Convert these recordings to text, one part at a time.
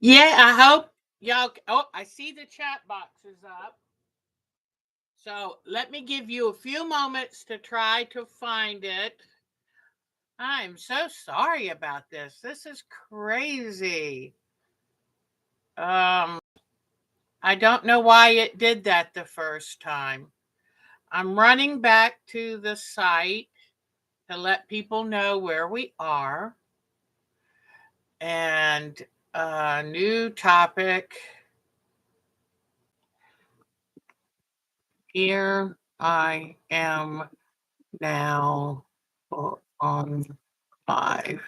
Yeah, I hope y'all. Oh, I see the chat box is up. So let me give you a few moments to try to find it. I'm so sorry about this. This is crazy. Um, I don't know why it did that the first time. I'm running back to the site to let people know where we are. And new topic. Here I am now on live.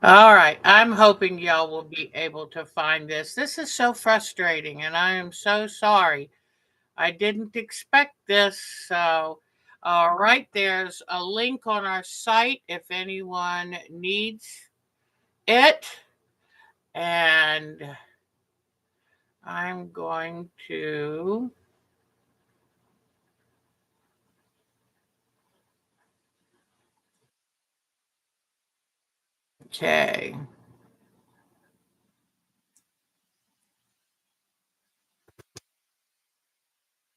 All right. I'm hoping y'all will be able to find this. This is so frustrating, and I am so sorry. I didn't expect this. So, all right, there's a link on our site if anyone needs it. And I'm going to. Okay.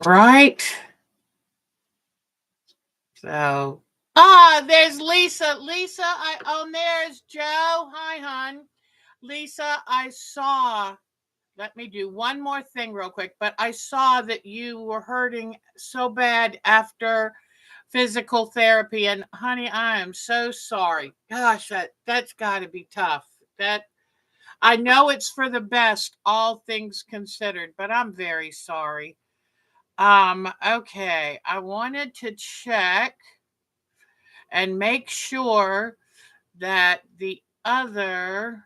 Right. So, there's Lisa. Lisa, there's Joe. Hi, hon. Lisa, I saw, let me do one more thing real quick, but I saw that you were hurting so bad after physical therapy. And honey, I am so sorry. Gosh, that's got to be tough. That I know it's for the best, all things considered, but I'm very sorry. Okay, I wanted to check and make sure that the other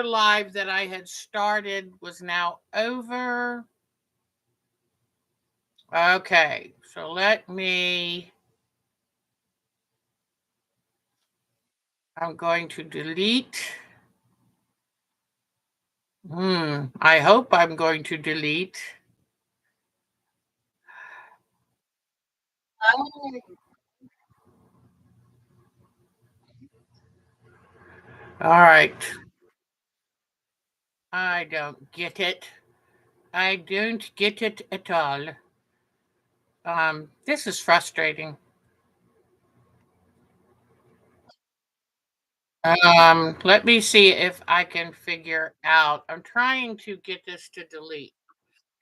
live that I had started was now over. Okay, so I'm going to delete. I hope I'm going to delete. All right. I don't get it. I don't get it at all. This is frustrating. Let me see if I can figure out. I'm trying to get this to delete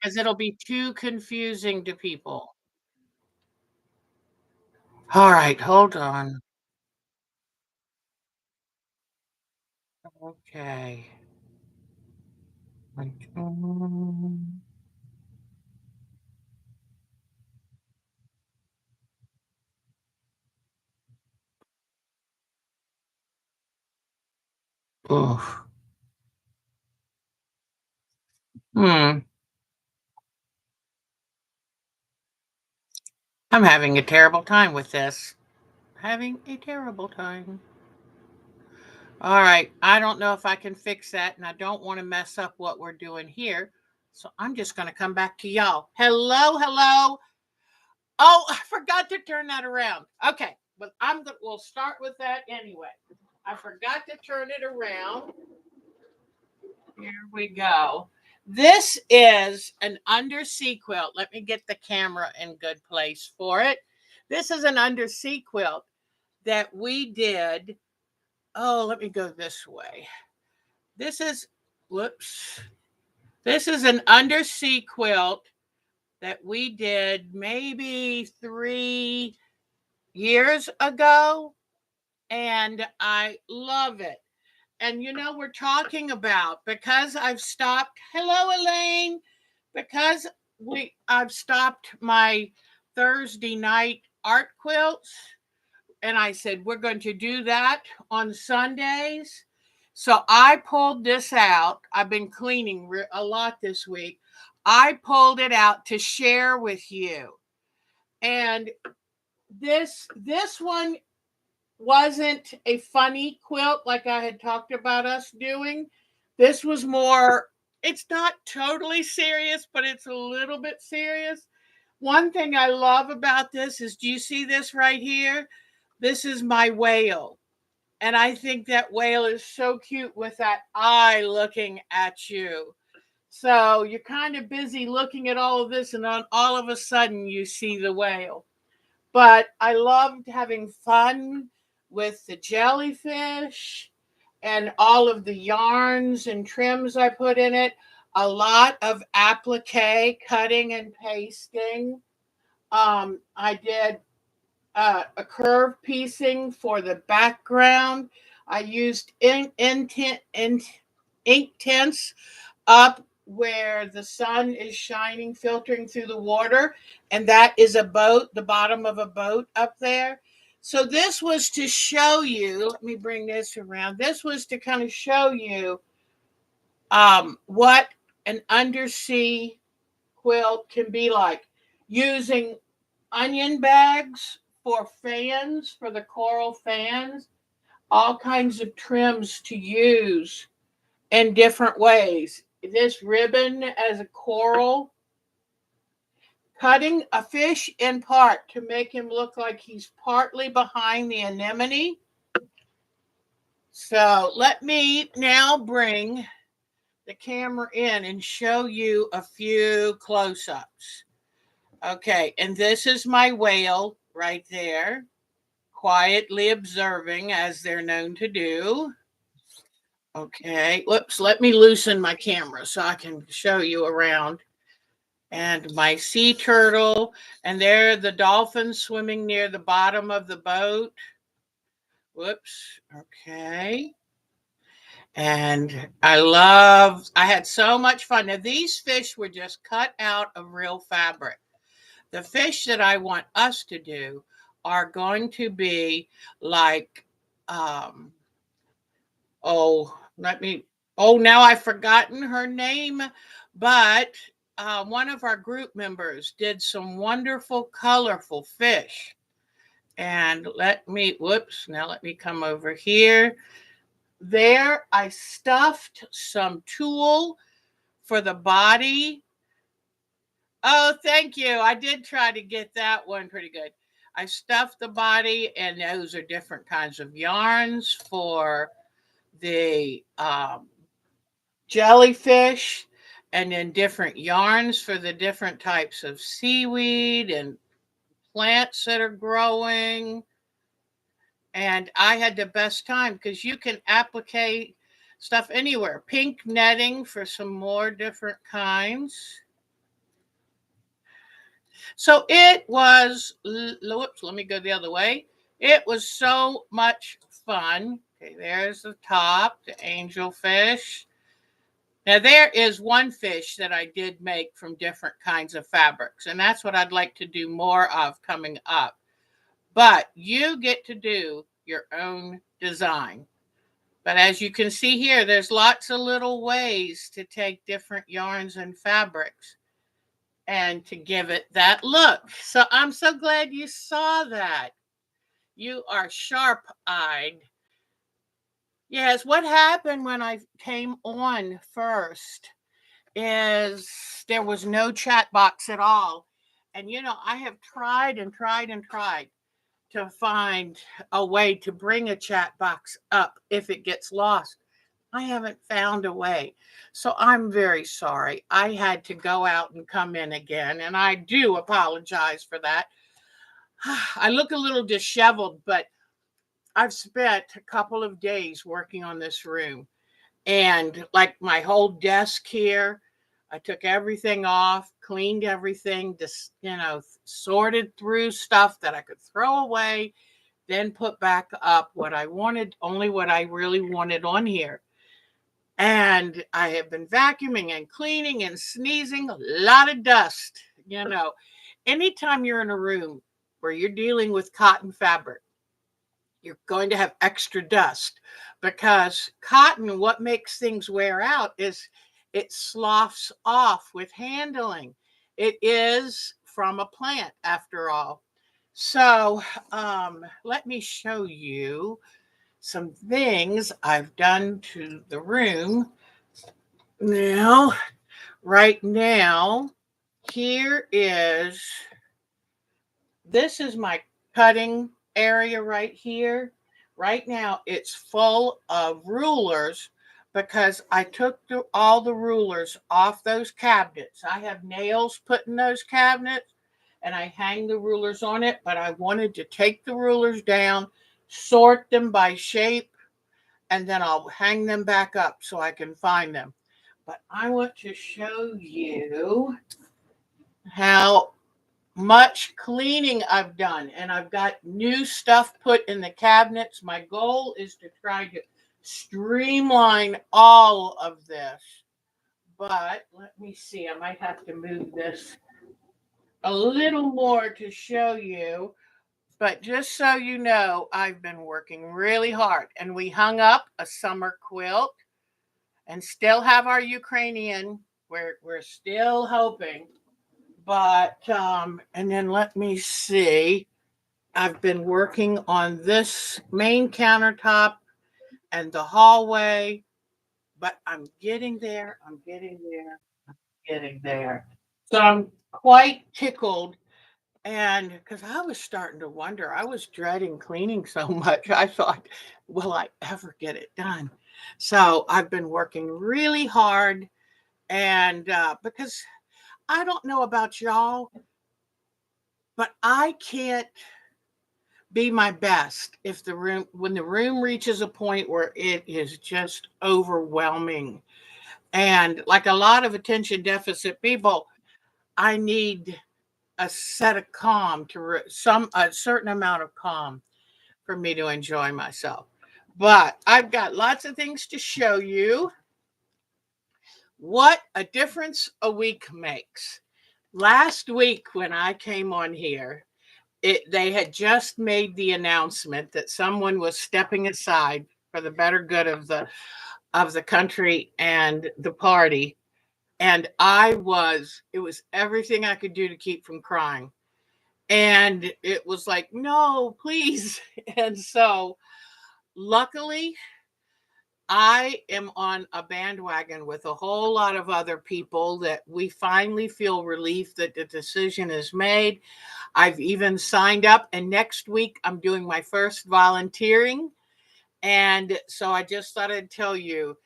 because it'll be too confusing to people. All right, hold on. Okay. Oh. Hmm. I'm having a terrible time with this. Having a terrible time. All right. I don't know if I can fix that, and I don't want to mess up what we're doing here. So I'm just going to come back to y'all. Hello, hello. Oh, I forgot to turn that around. Okay, but we'll start with that anyway. I forgot to turn it around. Here we go. This is an undersea quilt. Let me get the camera in good place for it. This is an undersea quilt that we did. Oh, let me go this way. This is, whoops. This is an undersea quilt that we did maybe 3 years ago, and I love it. And we're talking about, because I've stopped. Hello, Elaine. Because I've stopped my Thursday night art quilts, and I said we're going to do that on Sundays. So I pulled this out. I've been cleaning a lot this week. I pulled it out to share with you. And this one wasn't a funny quilt like I had talked about us doing. This was more, it's not totally serious, but it's a little bit serious. One thing I love about this is, do you see this right here? This is my whale. And I think that whale is so cute with that eye looking at you. So you're kind of busy looking at all of this, and then all of a sudden you see the whale. But I loved having fun with the jellyfish and all of the yarns and trims I put in it. A lot of applique cutting and pasting. I did a curve piecing for the background. I used ink tints up where the sun is shining, filtering through the water, and that is a boat, the bottom of a boat up there. So this was to show you, let me bring this around. This was to kind of show you what an undersea quilt can be like, using onion bags for fans, for the coral fans, all kinds of trims to use in different ways. This ribbon as a coral, cutting a fish in part to make him look like he's partly behind the anemone. So let me now bring the camera in and show you a few close-ups. Okay, and this is my whale right there, quietly observing as they're known to do. Okay, whoops, let me loosen my camera so I can show you around. And my sea turtle, and there the dolphins swimming near the bottom of the boat. Whoops, okay. And I had so much fun. Now, these fish were just cut out of real fabric. The fish that I want us to do are going to be like, um, oh, now I've forgotten her name, but one of our group members did some wonderful, colorful fish. And let me come over here. There, I stuffed some tulle for the body. Oh, thank you. I did try to get that one pretty good. I stuffed the body, and those are different kinds of yarns for the jellyfish, and then different yarns for the different types of seaweed and plants that are growing. And I had the best time because you can applique stuff anywhere. Pink netting for some more different kinds. So it was, whoops, let me go the other way. It was so much fun. Okay, there's the top, the angelfish. Now, there is one fish that I did make from different kinds of fabrics, and that's what I'd like to do more of coming up. But you get to do your own design. But as you can see here, there's lots of little ways to take different yarns and fabrics and to give it that look. So I'm so glad you saw that. You are sharp-eyed. Yes, what happened when I came on first is there was no chat box at all. And I have tried and tried and tried to find a way to bring a chat box up if it gets lost. I haven't found a way. So I'm very sorry. I had to go out and come in again, and I do apologize for that. I look a little disheveled, but I've spent a couple of days working on this room. And like my whole desk here, I took everything off, cleaned everything, just, sorted through stuff that I could throw away, then put back up what I wanted, only what I really wanted on here. And I have been vacuuming and cleaning and sneezing, a lot of dust. Anytime you're in a room where you're dealing with cotton fabric, you're going to have extra dust because cotton, what makes things wear out is it sloughs off with handling. It is from a plant, after all. So let me show you some things I've done to the room. Now, right now, this is my cutting area right here right now it's full of rulers because I took all the rulers off those cabinets. I have nails put in those cabinets and I hang the rulers on it, but I wanted to take the rulers down, sort them by shape, and then I'll hang them back up so I can find them. But I want to show you how much cleaning I've done, and I've got new stuff put in the cabinets. My goal is to try to streamline all of this, but let me see, I might have to move this a little more to show you. But just so you know, I've been working really hard, and we hung up a summer quilt and still have our Ukrainian. We're still hoping. But and then let me see. I've been working on this main countertop and the hallway, but I'm getting there. I'm getting there. I'm getting there. So I'm quite tickled. And because I was starting to wonder, I was dreading cleaning so much. I thought, will I ever get it done? So I've been working really hard. And because I don't know about y'all, but I can't be my best if when the room reaches a point where it is just overwhelming. And like a lot of attention deficit people, I need a set of calm a certain amount of calm for me to enjoy myself. But I've got lots of things to show you. What a difference a week makes. Last week when I came on here, they had just made the announcement that someone was stepping aside for the better good of the country and the party. And it was everything I could do to keep from crying. And it was like, no, please. And so luckily, I am on a bandwagon with a whole lot of other people that we finally feel relief that the decision is made. I've even signed up, and next week I'm doing my first volunteering. And so I just thought I'd tell you,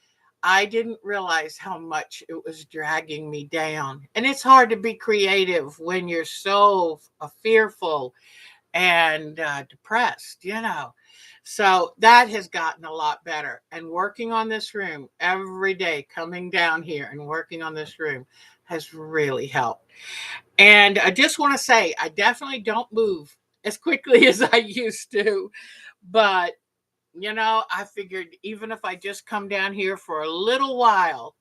I didn't realize how much it was dragging me down. And it's hard to be creative when you're so fearful and depressed. So that has gotten a lot better. And working on this room every day, coming down here and working on this room has really helped. And I just want to say, I definitely don't move as quickly as I used to. But, I figured even if I just come down here for a little while.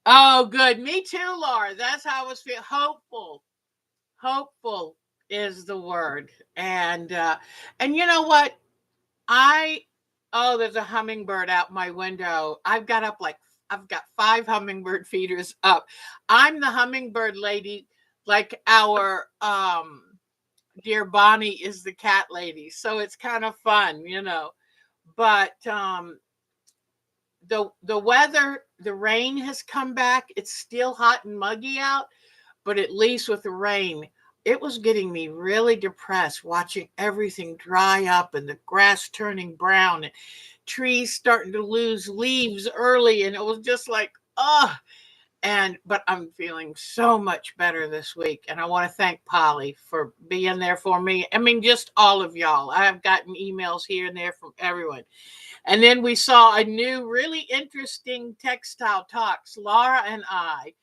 Oh, good. Me too, Laura. That's how I was feeling. Hopeful. Hopeful is the word. And you know what? There's a hummingbird out my window. I've got 5 hummingbird feeders up. I'm the hummingbird lady, like our dear Bonnie is the cat lady. So it's kind of fun. But the weather, the rain has come back. It's still hot and muggy out, but at least with the rain, it was getting me really depressed watching everything dry up and the grass turning brown and trees starting to lose leaves early. And it was just like, oh, but I'm feeling so much better this week. And I want to thank Polly for being there for me. I mean, just all of y'all. I've gotten emails here and there from everyone. And then we saw a new, really interesting textile talks. Laura and I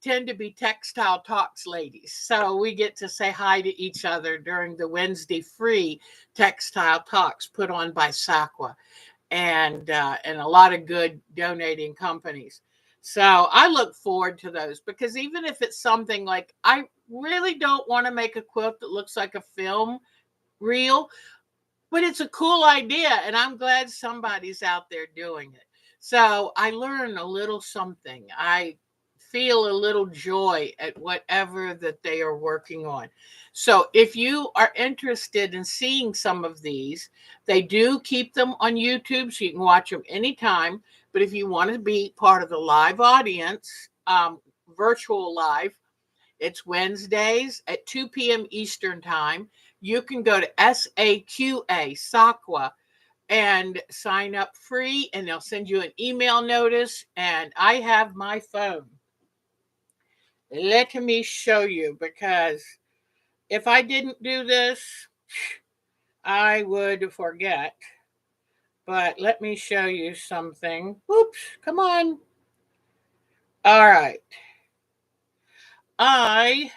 tend to be textile talks ladies. So we get to say hi to each other during the Wednesday free textile talks put on by SACWA and a lot of good donating companies. So I look forward to those because even if it's something like, I really don't want to make a quilt that looks like a film reel, but it's a cool idea, and I'm glad somebody's out there doing it. So I learn a little something. I feel a little joy at whatever that they are working on. So if you are interested in seeing some of these, they do keep them on YouTube, so you can watch them anytime. But if you want to be part of the live audience, virtual live, it's Wednesdays at 2 p.m. Eastern time. you can go to SAQA and sign up free, and they'll send you an email notice. And I have my phone. Let me show you, because if I didn't do this, I would forget. But let me show you something. Oops, come on. All right. I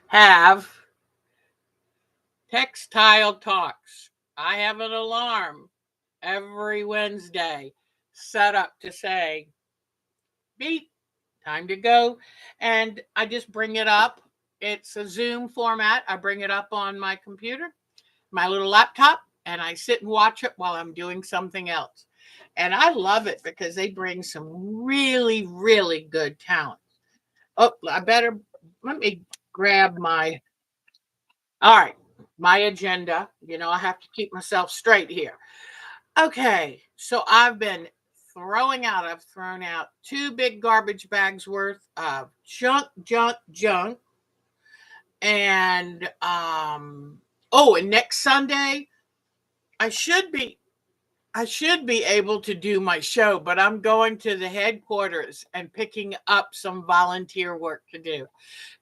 have Textile Talks. I have an alarm every Wednesday set up to say, beep, time to go. And I just bring it up. It's a Zoom format. I bring it up on my computer, my little laptop, and I sit and watch it while I'm doing something else. And I love it because they bring some really, really good talent. Oh, let me grab all right, my agenda. I have to keep myself straight here. Okay, so I've thrown out 2 big garbage bags worth of junk. And and next Sunday, I should be able to do my show, but I'm going to the headquarters and picking up some volunteer work to do.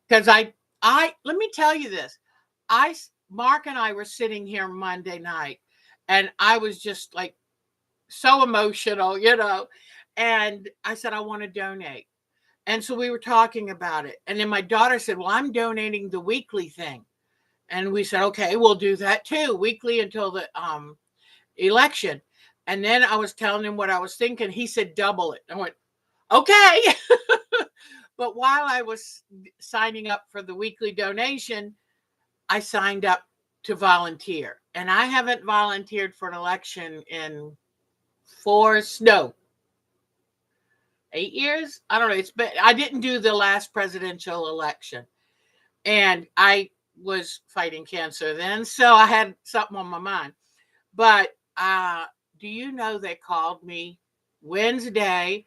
Because I let me tell you this. Mark and I were sitting here Monday night, and I was just like so emotional, and I said, I want to donate. And so we were talking about it. And then my daughter said, well, I'm donating the weekly thing. And we said, okay, we'll do that too, weekly until the election. And then I was telling him what I was thinking. He said, double it. I went, okay. But while I was signing up for the weekly donation, I signed up to volunteer. And I haven't volunteered for an election in 8 years. I don't know. I didn't do the last presidential election. And I was fighting cancer then, so I had something on my mind. But do you know they called me Wednesday,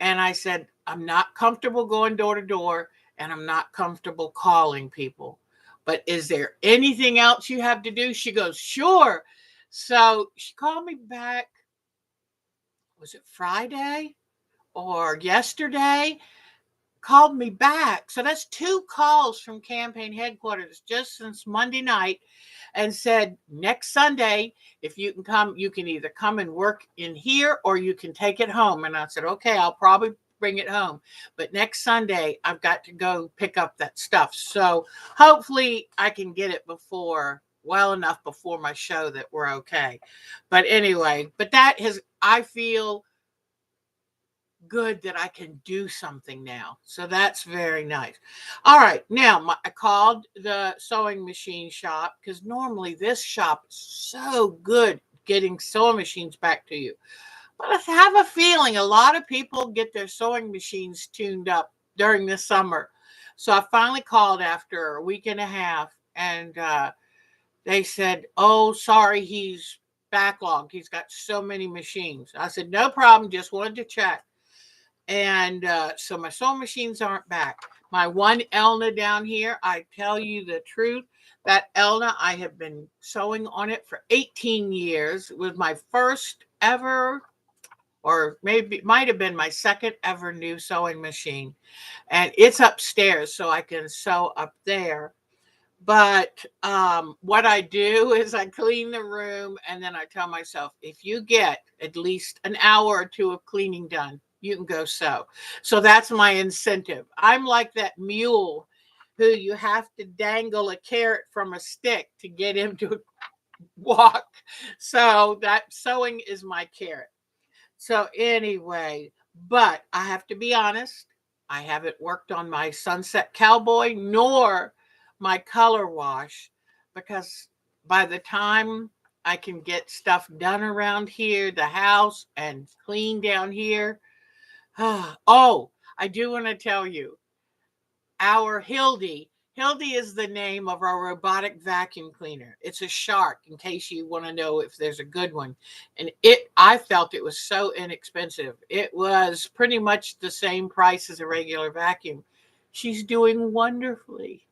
and I said, I'm not comfortable going door to door, and I'm not comfortable calling people. But is there anything else you have to do? She goes, sure. So she called me back. Was it Friday or yesterday? Called me back. So that's 2 calls from campaign headquarters just since Monday night, and said, next Sunday, if you can come, you can either come and work in here or you can take it home. And I said, okay, I'll probably bring it home. But next Sunday, I've got to go pick up that stuff. So hopefully I can get it well enough before my show that we're okay. But anyway, I feel good that I can do something now. So that's very nice. All right. Now, I called the sewing machine shop, because normally this shop is so good getting sewing machines back to you. But I have a feeling a lot of people get their sewing machines tuned up during the summer. So I finally called after a week and a half, and they said, oh, sorry, he's backlogged. He's got so many machines. I said, no problem. Just wanted to check. And so my sewing machines aren't back. My one Elna down here, I tell you the truth, that Elna, I have been sewing on it for 18 years. It was my first ever, or maybe might have been my second ever new sewing machine. And it's upstairs, so I can sew up there. But what I do is I clean the room, and then I tell myself, if you get at least an hour or 2 of cleaning done, you can go sew. So that's my incentive. I'm like that mule who you have to dangle a carrot from a stick to get him to walk. So that sewing is my carrot. So anyway, but I have to be honest, I haven't worked on my Sunset Cowboy nor my color wash, because by the time I can get stuff done around here, the house, and clean down here. Oh, I do want to tell you, our Hildy is the name of our robotic vacuum cleaner. It's a Shark, in case you want to know if there's a good one. And I felt it was so inexpensive. It was pretty much the same price as a regular vacuum. She's doing wonderfully.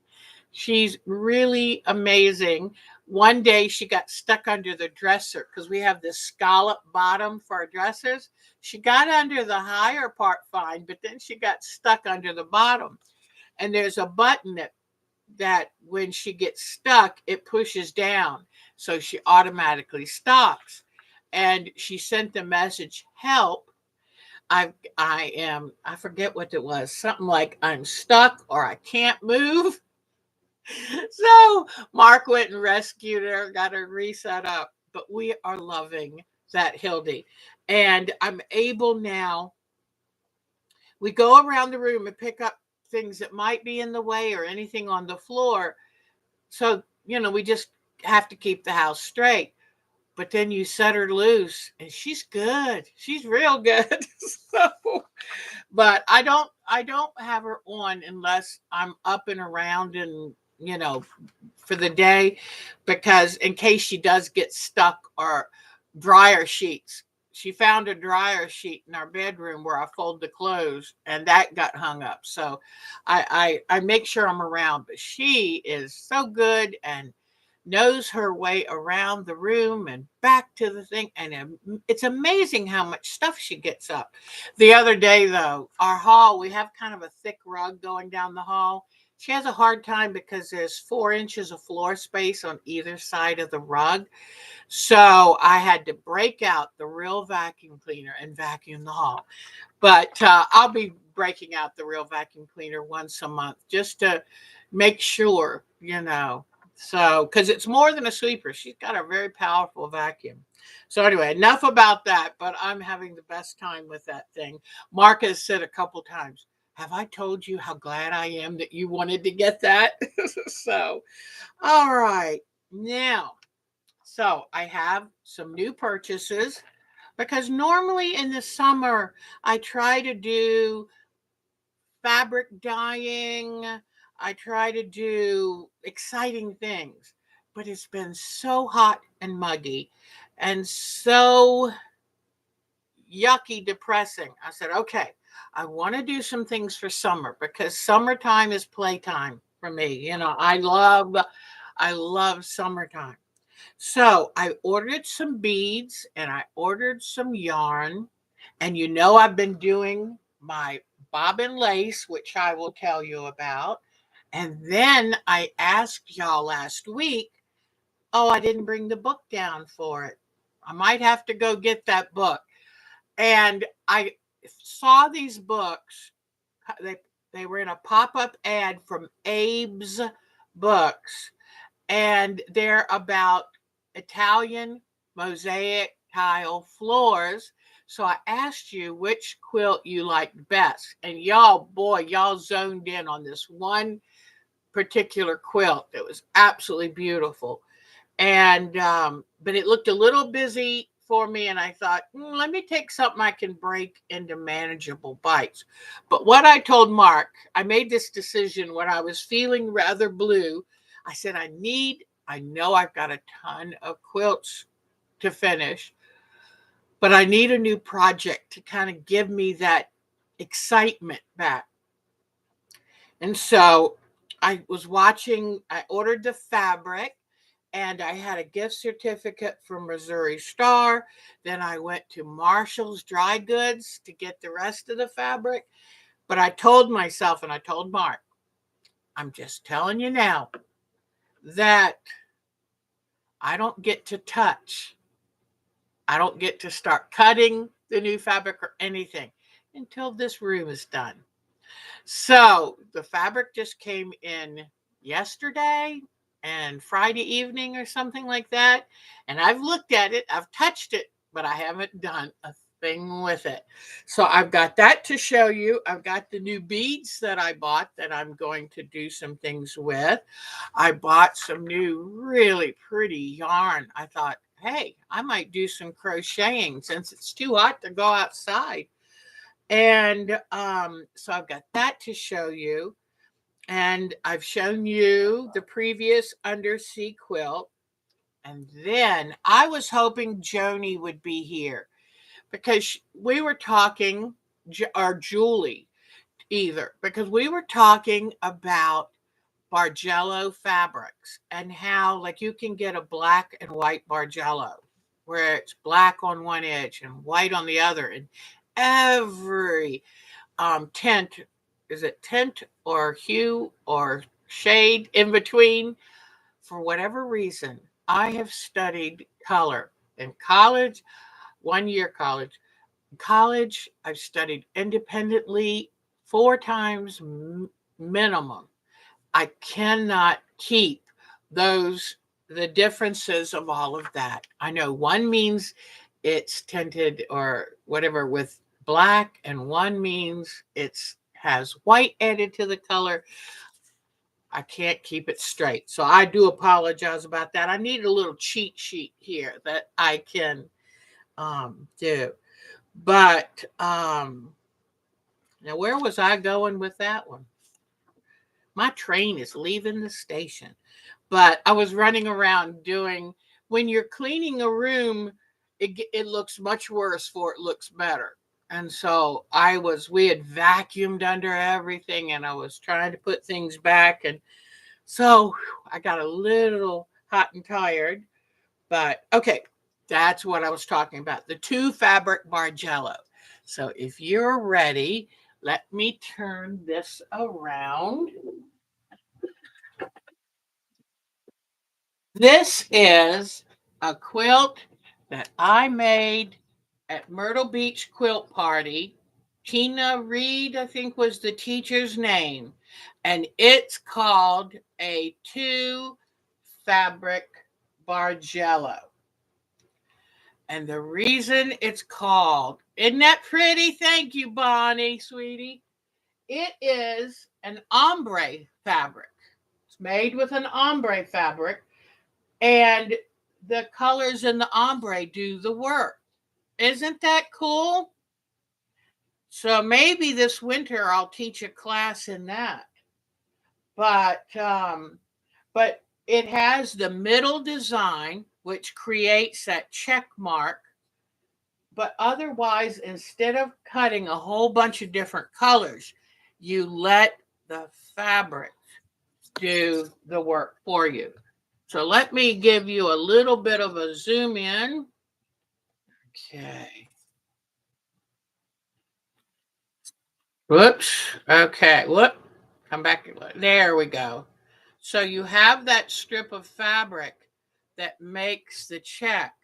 She's really amazing. One day she got stuck under the dresser because we have this scallop bottom for our dressers. She got under the higher part fine, but then she got stuck under the bottom. And there's a button that when she gets stuck, it pushes down. So she automatically stops. And she sent the message, help. I forget what it was, something like I'm stuck or I can't move. So Mark went and rescued her, got her reset up. But we are loving that Hildy. And I'm able now, we go around the room and pick up things that might be in the way or anything on the floor. So, we just have to keep the house straight. But then you set her loose and she's good. She's real good. So, but I don't have her on unless I'm up and around and for the day, because in case she does get stuck, or dryer sheets. She found a dryer sheet in our bedroom where I fold the clothes, and that got hung up. So I make sure I'm around. But she is so good and knows her way around the room and back to the thing. And it's amazing how much stuff she gets up. The other day, though, our hall, we have kind of a thick rug going down the hall. She has a hard time because there's 4 inches of floor space on either side of the rug. So I had to break out the real vacuum cleaner and vacuum the hall. But I'll be breaking out the real vacuum cleaner once a month just to make sure. So, because it's more than a sweeper. She's got a very powerful vacuum. So anyway, enough about that, but I'm having the best time with that thing. Mark has said a couple times, have I told you how glad I am that you wanted to get that? So, all right. Now, so I have some new purchases because normally in the summer, I try to do fabric dyeing. I try to do exciting things, but it's been so hot and muggy and so yucky, depressing. I said, okay, I want to do some things for summer because summertime is playtime for me. I love summertime. So I ordered some beads and I ordered some yarn. And I've been doing my bobbin lace, which I will tell you about. And then I asked y'all last week, oh, I didn't bring the book down for it. I might have to go get that book. And I saw these books. They, they were in a pop-up ad from Abe's Books. And they're about Italian mosaic tile floors. So I asked you which quilt you liked best. And y'all zoned in on this one particular quilt that was absolutely beautiful. And but it looked a little busy for me, and I thought, let me take something I can break into manageable bites. But what I told Mark, I made this decision when I was feeling rather blue. I said, I know I've got a ton of quilts to finish, but I need a new project to kind of give me that excitement back. And so I ordered the fabric, and I had a gift certificate from Missouri Star. Then I went to Marshall's Dry Goods to get the rest of the fabric. But I told myself, and I told Mark, I'm just telling you now that I don't get to touch. I don't get to start cutting the new fabric or anything until this room is done. So the fabric just came in yesterday and Friday evening or something like that. And I've looked at it, I've touched it, but I haven't done a thing with it. So I've got that to show you. I've got the new beads that I bought that I'm going to do some things with. I bought some new really pretty yarn. I thought, hey, I might do some crocheting since it's too hot to go outside. And so I've got that to show you. And I've shown you the previous undersea quilt. And then I was hoping Joni would be here because we were talking, or Julie either, because we were talking about Bargello fabrics, and how like you can get a black and white Bargello where it's black on one edge and white on the other, and every tint, is it tint or hue or shade in between. For whatever reason, I have studied color in college, 1 year college. In college, I've studied independently 4 times minimum. I cannot keep those, the differences of all of that. I know one means it's tinted or whatever with black, and one means it's has white added to the color. I can't keep it straight. So I do apologize about that. I need a little cheat sheet here that I can do. But now where was I going with that one? My train is leaving the station. But I was running around doing, when you're cleaning a room, it looks much worse for it looks better. And so we had vacuumed under everything, and I was trying to put things back. And so I got a little hot and tired, but okay, that's what I was talking about. The 2 fabric Bargello. So if you're ready, let me turn this around. This is a quilt that I made at Myrtle Beach Quilt Party. Tina Reed, I think, was the teacher's name. And it's called a 2 fabric Bargello. And the reason it's called, isn't that pretty? Thank you, Bonnie, sweetie. It is an ombre fabric. It's made with an ombre fabric, and the colors in the ombre do the work. Isn't that cool? So maybe this winter I'll teach a class in that. But it has the middle design, which creates that check mark. But otherwise, instead of cutting a whole bunch of different colors, you let the fabric do the work for you. So let me give you a little bit of a zoom in. Okay. Whoops. Okay. Whoop. Come back. There we go. So you have that strip of fabric that makes the check,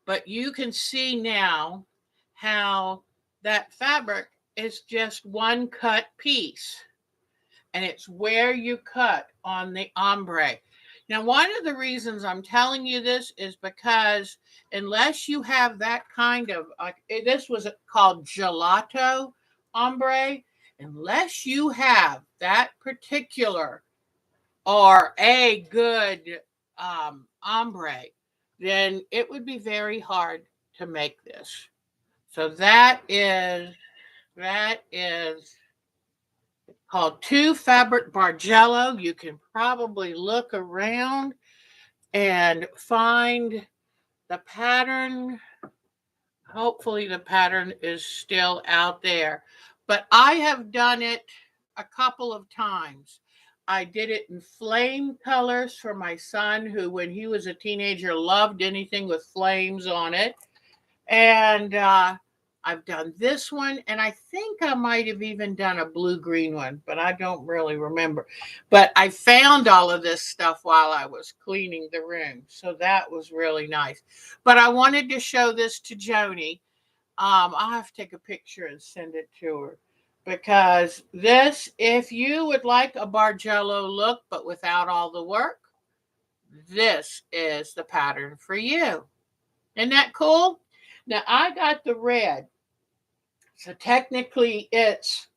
but you can see now how that fabric is just one cut piece, and it's where you cut on the ombre. Now, one of the reasons I'm telling you this is because unless you have that kind of, this was called gelato ombre, unless you have that particular or a good ombre, then it would be very hard to make this. So that is called 2 fabric Bargello. You can probably look around and find the pattern. Hopefully the pattern is still out there, but I have done it a couple of times. I did it in flame colors for my son, who when he was a teenager loved anything with flames on it. And I've done this one, and I think I might have even done a blue-green one, but I don't really remember. But I found all of this stuff while I was cleaning the room, so that was really nice. But I wanted to show this to Joni. I'll have to take a picture and send it to her, because this, if you would like a Bargello look but without all the work, this is the pattern for you. Isn't that cool? Now, I got the red, so technically it's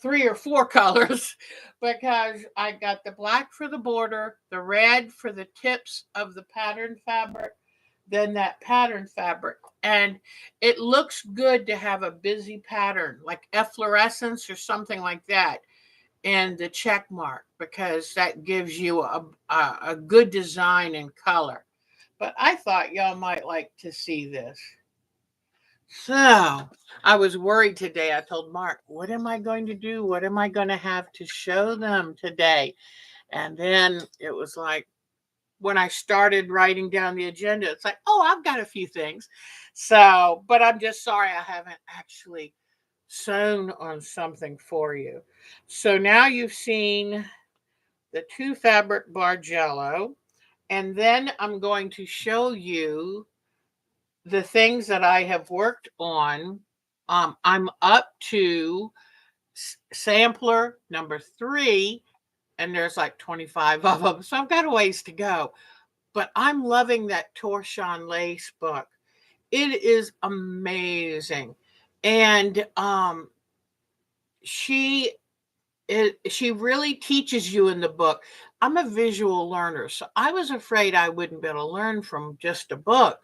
3 or 4 colors, because I got the black for the border, the red for the tips of the pattern fabric, then that pattern fabric. And it looks good to have a busy pattern like efflorescence or something like that in the check mark, because that gives you a good design and color. But I thought y'all might like to see this. So I was worried today. I told Mark, what am I going to do? What am I going to have to show them today? And then it was like, when I started writing down the agenda, it's like, oh, I've got a few things. So, but I'm just sorry I haven't actually sewn on something for you. So now you've seen the 2 fabric Bargello, and then I'm going to show you the things that I have worked on. I'm up to sampler number 3, and there's like 25 of them, so I've got a ways to go. But I'm loving that Torchon Lace book. It is amazing. And she she really teaches you in the book. I'm a visual learner, so I was afraid I wouldn't be able to learn from just a book.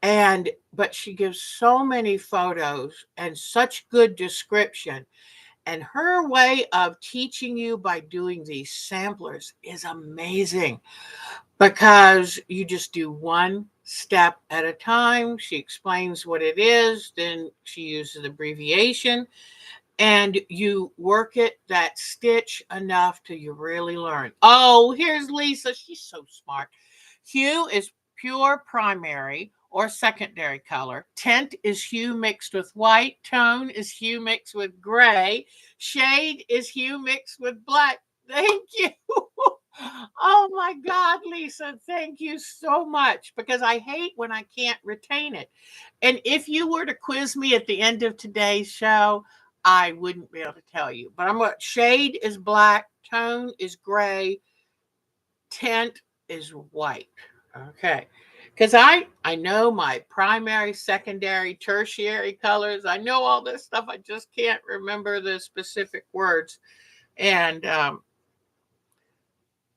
And but she gives so many photos and such good description. And her way of teaching you by doing these samplers is amazing, because you just do one step at a time. She explains what it is, then she uses abbreviation, and you work it that stitch enough till you really learn. Oh, here's Lisa. She's so smart. Hue is pure primary or secondary color. Tint is hue mixed with white. Tone is hue mixed with gray. Shade is hue mixed with black. Thank you. Oh my God, Lisa, thank you so much, because I hate when I can't retain it. And if you were to quiz me at the end of today's show, I wouldn't be able to tell you. But I'm what shade is black, tone is gray, tint is white. Okay. Because I know my primary, secondary, tertiary colors. I know all this stuff. I just can't remember the specific words. And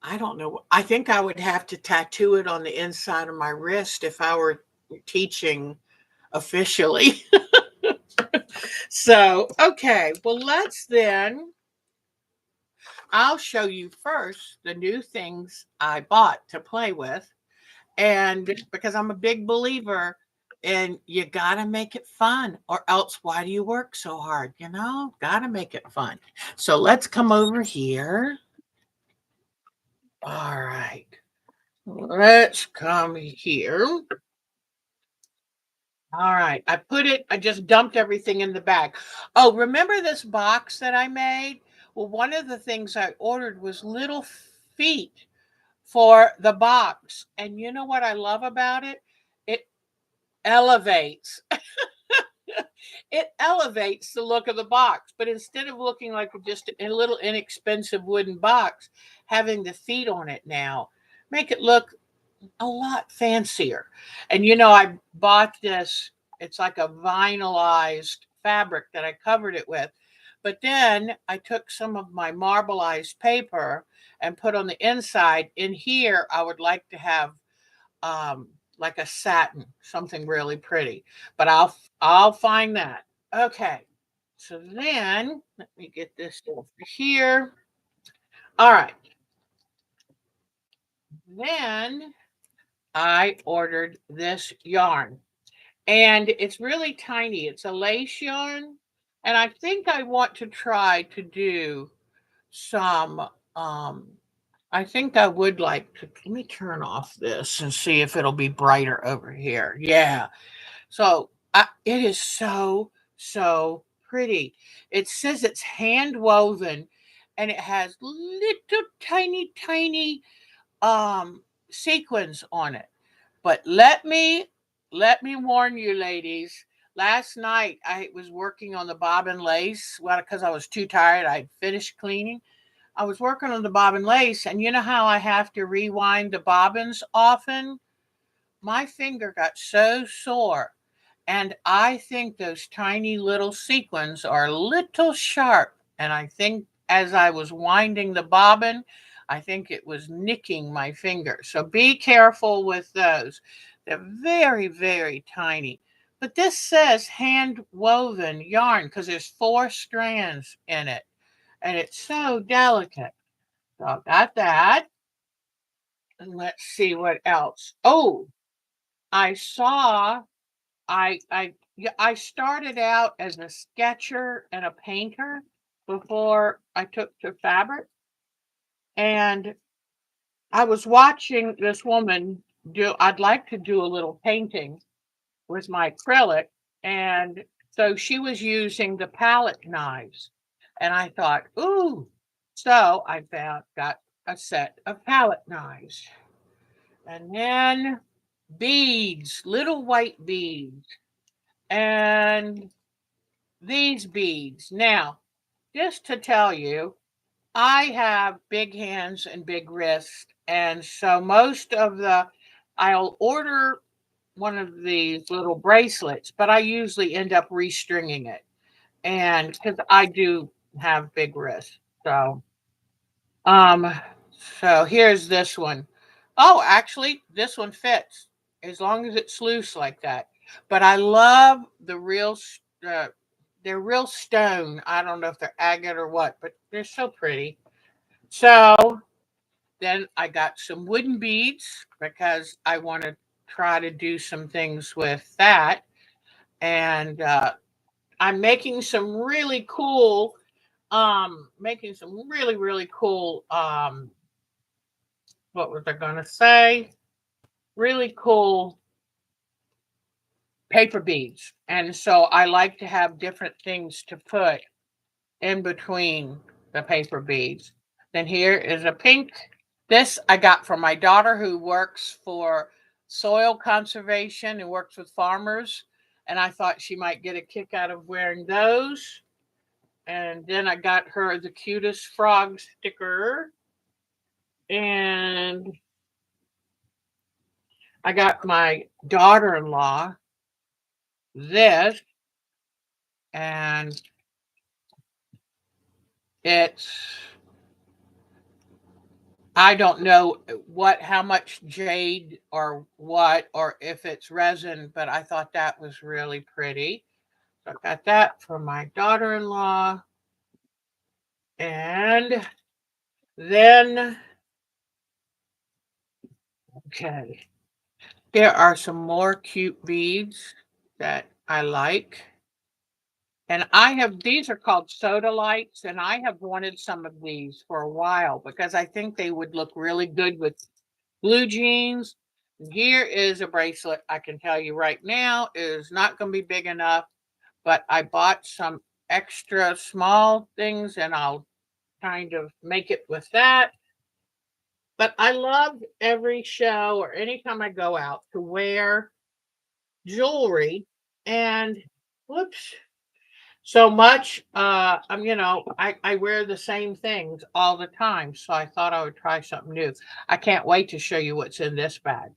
I don't know. I think I would have to tattoo it on the inside of my wrist if I were teaching officially. So, okay. Well, I'll show you first the new things I bought to play with. And because I'm a big believer in, you got to make it fun, or else why do you work so hard? Got to make it fun. So let's come over here. All right. Let's come here. All right. I just dumped everything in the bag. Oh, remember this box that I made? Well, one of the things I ordered was little feet for the box. And you know what I love about it? It elevates. It elevates the look of the box. But instead of looking like just a little inexpensive wooden box, having the feet on it now make it look a lot fancier. And I bought this, it's like a vinylized fabric that I covered it with. But then I took some of my marbleized paper and put on the inside. In here, I would like to have um, like a satin, something really pretty. But I'll find that. Okay. So then let me get this over here. All right. Then I ordered this yarn, and it's really tiny. It's a lace yarn, and I think I want to try to do some I think I would like to, let me turn off this and see if it'll be brighter over here. Yeah. So it is so pretty. It says it's hand woven, and it has little tiny sequins on it. But let me warn you, ladies. Last night I was working on the bobbin lace. Well, because I was too tired, I finished cleaning. I was working on the bobbin lace, and you know how I have to rewind the bobbins often? My finger got so sore. And I think those tiny little sequins are a little sharp. And I think as I was winding the bobbin, I think it was nicking my finger. So be careful with those. They're very tiny. But this says hand woven yarn because there's 4 strands in it. And it's so delicate. So I got that. And let's see what else. Oh, I saw I started out as a sketcher and a painter before I took to fabric. And I was watching this woman do, I'd like to do a little painting with my acrylic. And so she was using the palette knives. And I thought, ooh. So I got a set of palette knives. And then beads, little white beads. And these beads. Now, just to tell you, I have big hands and big wrists. And so most of I'll order one of these little bracelets, but I usually end up restringing it. And because I do have big wrists. Um, so here's this one. Oh, actually, this one fits as long as it's loose like that. But I love uh, they're real stone. I don't know if they're agate or what, but they're so pretty. So then I got some wooden beads because I want to try to do some things with that. And I'm making some really cool, what was I going to say? Really cool paper beads. And so I like to have different things to put in between the paper beads. Then here is a pink. This I got from my daughter who works for soil conservation and works with farmers. And I thought she might get a kick out of wearing those. And then I got her the cutest frog sticker. And I got my daughter in law this. And it's, I don't know how much jade or what, or if it's resin, but I thought that was really pretty. So I got that for my daughter in law. And then, okay, there are some more cute beads that I like. And these are called soda lights, and I have wanted some of these for a while because I think they would look really good with blue jeans. Here is a bracelet. I can tell you right now is not going to be big enough, but I bought some extra small things and I'll kind of make it with that. But I love every show or anytime I go out to wear jewelry and whoops so much I wear the same things all the time, so I thought I would try something new. I can't wait to show you what's in this bag.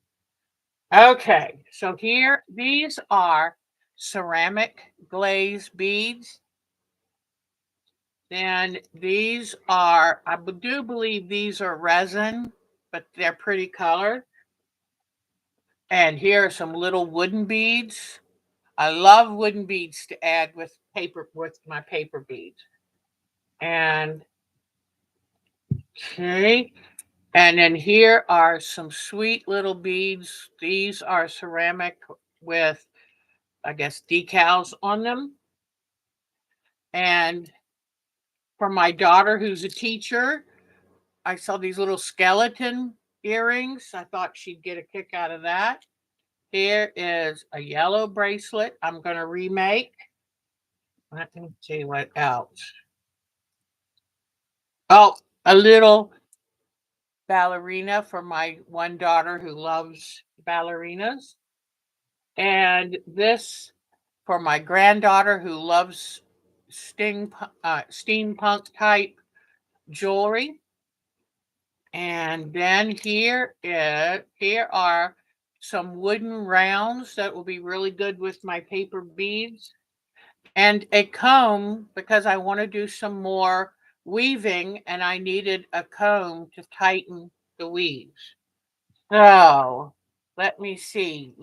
Okay, so here these are ceramic glaze beads. Then these are, do believe these are resin, but they're pretty colored. And here are some little wooden beads. I love wooden beads to add with my paper beads. And okay, and then here are some sweet little beads. These are ceramic with, I guess, decals on them. And for my daughter, who's a teacher, I saw these little skeleton earrings. I thought she'd get a kick out of that. Here is a yellow bracelet I'm going to remake. Let me see what else. Oh, a little ballerina for my one daughter who loves ballerinas. And this for my granddaughter who loves steampunk type jewelry. And then here are some wooden rounds that will be really good with my paper beads. And a comb because I want to do some more weaving and I needed a comb to tighten the weaves. So let me see.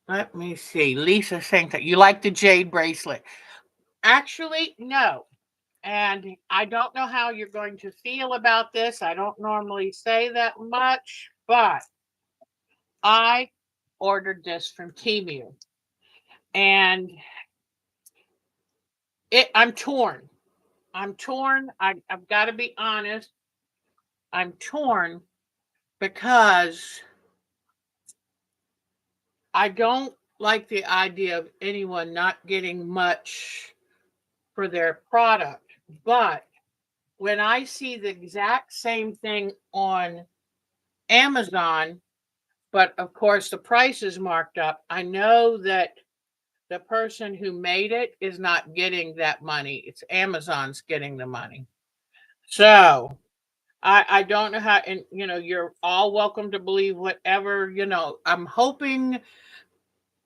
Let me see. Lisa saying that you like the jade bracelet. Actually, no. And I don't know how you're going to feel about this. I don't normally say that much, but I ordered this from Temu. And I'm torn. I've got to be honest. I'm torn because I don't like the idea of anyone not getting much for their product. But when I see the exact same thing on Amazon, but of course the price is marked up, I know that the person who made it is not getting that money. It's Amazon's getting the money. So I don't know how, and you're all welcome to believe whatever, I'm hoping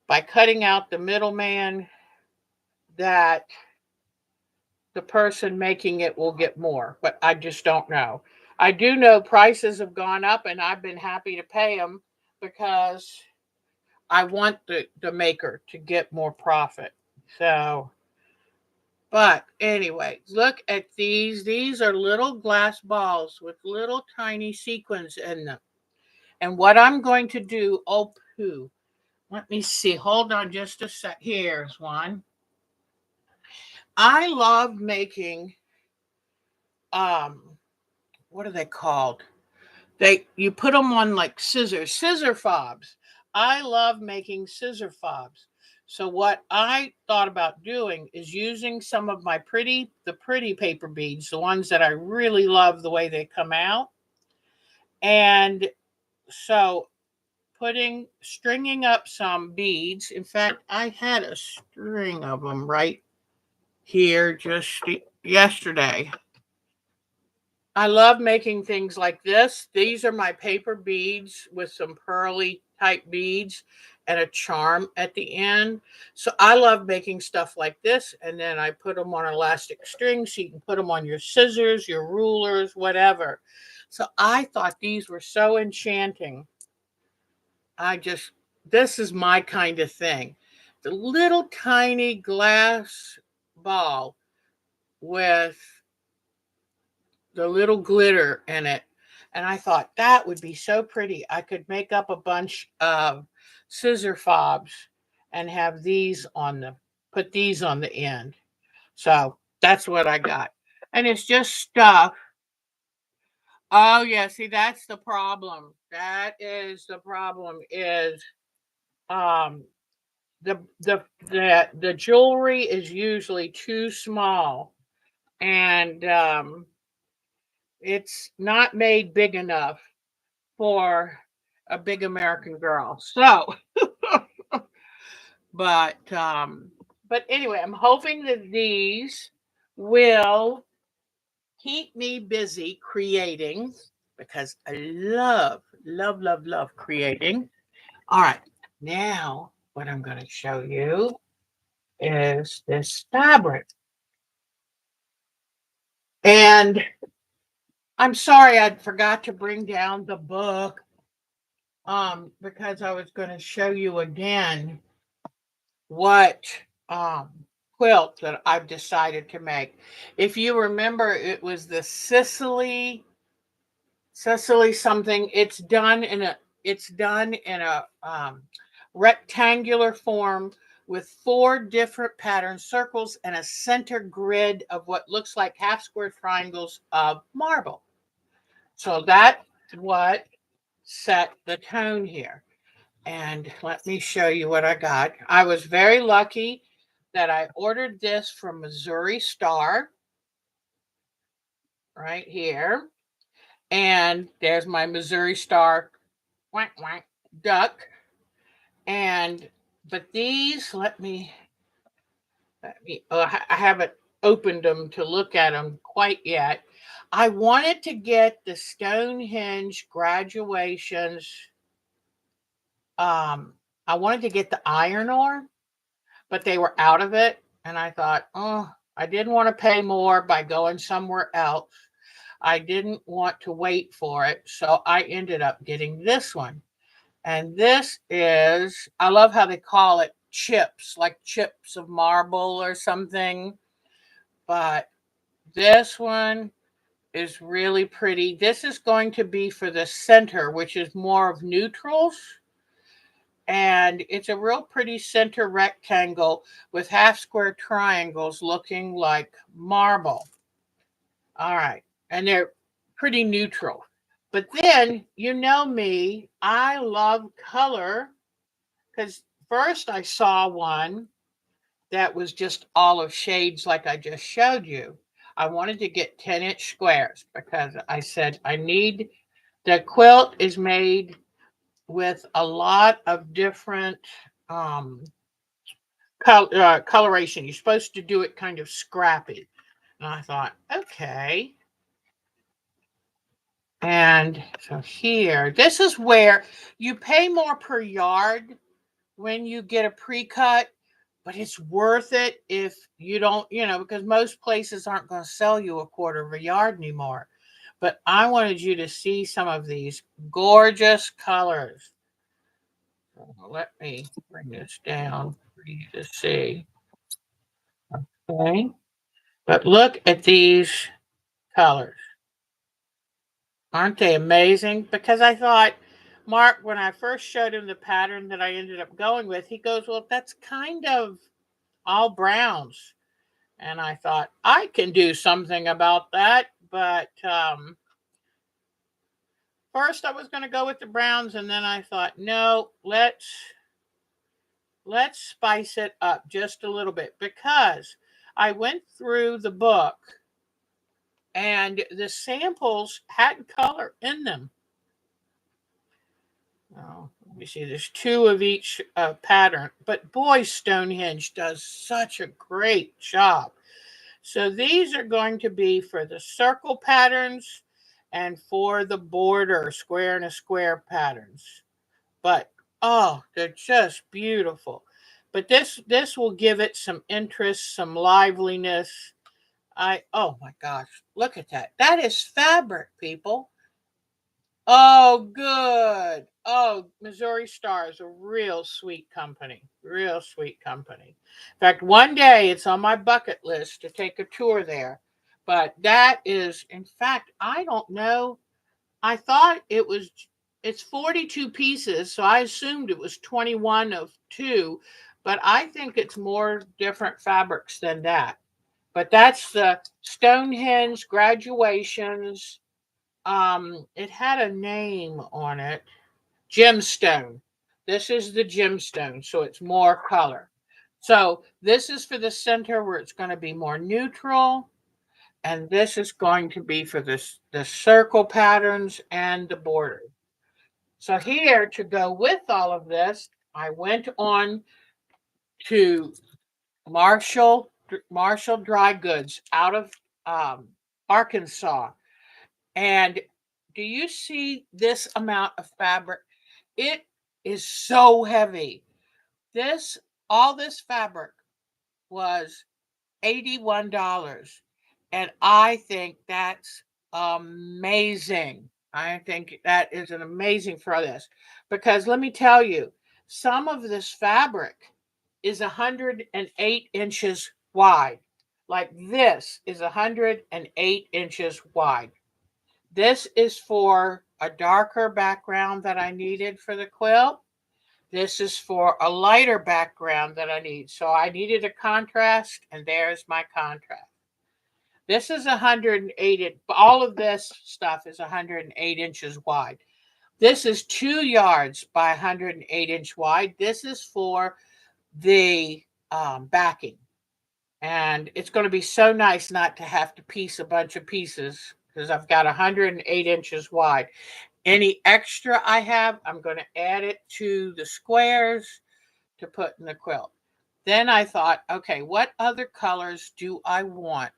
by cutting out the middleman that the person making it will get more, but I just don't know. I do know prices have gone up and I've been happy to pay them because I want the maker to get more profit. So, but anyway, look at these. These are little glass balls with little tiny sequins in them. And what I'm going to do, oh, poo. Let me see. Hold on just a sec. Here's one. I love making what are they called? You put them on like scissor fobs. I love making scissor fobs. So what I thought about doing is using some of my the pretty paper beads, the ones that I really love the way they come out. And so stringing up some beads. In fact, I had a string of them right here just yesterday. I love making things like this. These are my paper beads with some pearly type beads and a charm at the end. So I love making stuff like this. And then I put them on elastic string so you can put them on your scissors, your rulers, whatever. So I thought these were so enchanting. This is my kind of thing. The little tiny glass ball with the little glitter in it. And I thought that would be so pretty. I could make up a bunch of scissor fobs and have put these on the end. So that's what I got. And it's just stuff. Oh yeah, see that's the problem. That is the problem is um the jewelry is usually too small and it's not made big enough for a big American girl. So, but but anyway, I'm hoping that these will keep me busy creating because I love creating. All right, now what I'm going to show you is this fabric. And I'm sorry I forgot to bring down the book because I was going to show you again what um quilt that I've decided to make. If you remember, it was the Sicily something. It's done in a rectangular form with 4 different pattern circles and a center grid of what looks like half square triangles of marble. So that's what set the tone here. And let me show you what I got. I was very lucky that I ordered this from Missouri Star right here. And there's my Missouri Star whack, whack, duck. And but these, I haven't opened them to look at them quite yet. I wanted to get the Stonehenge graduations. I wanted to get the iron ore, but they were out of it. And I thought, oh, I didn't want to pay more by going somewhere else. I didn't want to wait for it. So I ended up getting this one. And this is, I love how they call it chips, like chips of marble or something. But this one is really pretty. This is going to be for the center, which is more of neutrals. And it's a real pretty center rectangle with half square triangles looking like marble. All right. And they're pretty neutral. But then, you know me, I love color because first I saw one that was just olive shades like I just showed you. I wanted to get 10-inch squares because I said I need, the quilt is made with a lot of different um, coloration. You're supposed to do it kind of scrappy. And I thought, okay. And so here, this is where you pay more per yard when you get a pre-cut, but it's worth it if you don't, because most places aren't going to sell you a quarter of a yard anymore. But I wanted you to see some of these gorgeous colors. Let me bring this down for you to see. Okay. But look at these colors. Aren't they amazing? Because I thought, Mark, when I first showed him the pattern that I ended up going with, he goes, well, that's kind of all browns. And I thought, I can do something about that. But first I was going to go with the browns. And then I thought, no, let's spice it up just a little bit, because I went through the book and the samples had color in them. Oh, let me see, there's two of each pattern, but boy, Stonehenge does such a great job. So these are going to be for the circle patterns and for the border square and a square patterns. But oh, they're just beautiful. But this will give it some interest, some liveliness. Oh my gosh, look at that. That is fabric, people. Oh, good. Oh, Missouri Star is a real sweet company. Real sweet company. In fact, one day it's on my bucket list to take a tour there. But that is, in fact, I don't know. I thought it's 42 pieces, so I assumed it was 21 of two, but I think it's more different fabrics than that. But that's the Stonehenge graduations. It had a name on it. Gemstone. This is the gemstone, so it's more color. So this is for the center where it's going to be more neutral, and this is going to be for the circle patterns and the border. So here, to go with all of this, I went on to Marshall Marshall Dry Goods out of um, Arkansas. And do you see this amount of fabric? It is so heavy. This all this fabric was $81. And I think that's amazing. I think that is an amazing for this, because let me tell you, some of this fabric is 108 inches wide. Like this is 108 inches wide. This is for a darker background that I needed for the quilt. This is for a lighter background that I need. So I needed a contrast, and there's my contrast. This is 108. All of this stuff is 108 inches wide. This is 2 yards by 108-inch wide. This is for the backing. And it's going to be so nice not to have to piece a bunch of pieces, because I've got 108 inches wide. Any extra I have, I'm going to add it to the squares to put in the quilt. Then I thought, okay, what other colors do I want?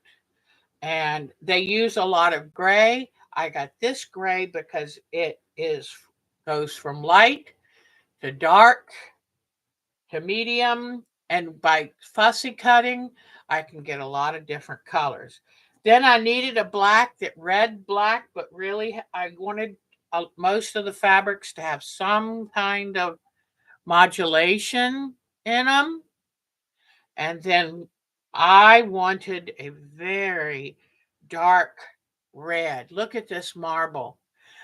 And they use a lot of gray. I got this gray because it is goes from light to dark to medium, and by fussy cutting, I can get a lot of different colors. Then I needed a black that read black, but really I wanted most of the fabrics to have some kind of modulation in them. And then I wanted a very dark red. Look at this marble.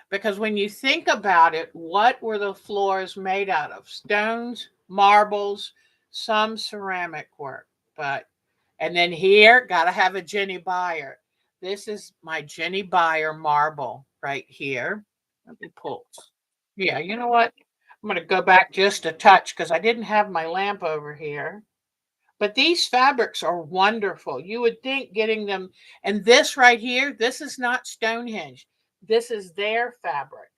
Because when you think about it, what were the floors made out of? Stones, marbles, some ceramic work. But, and then here, got to have a Jenny Beyer. This is my Jenny Beyer marble right here. Let me pull. Yeah, you know what? I'm going to go back just a touch because I didn't have my lamp over here. But these fabrics are wonderful. You would think getting them, and this right here, this is not Stonehenge. This is their fabric.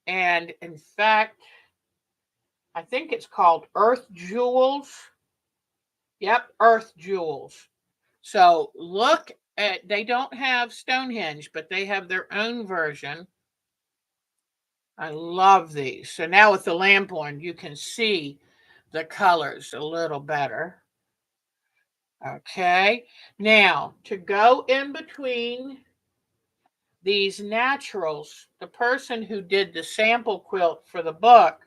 And in fact, I think it's called Earth Jewels. Yep, Earth Jewels. So look at, they don't have Stonehenge, but they have their own version. I love these. So now with the lamp on, you can see the colors a little better. Okay. Now, to go in between these naturals, the person who did the sample quilt for the book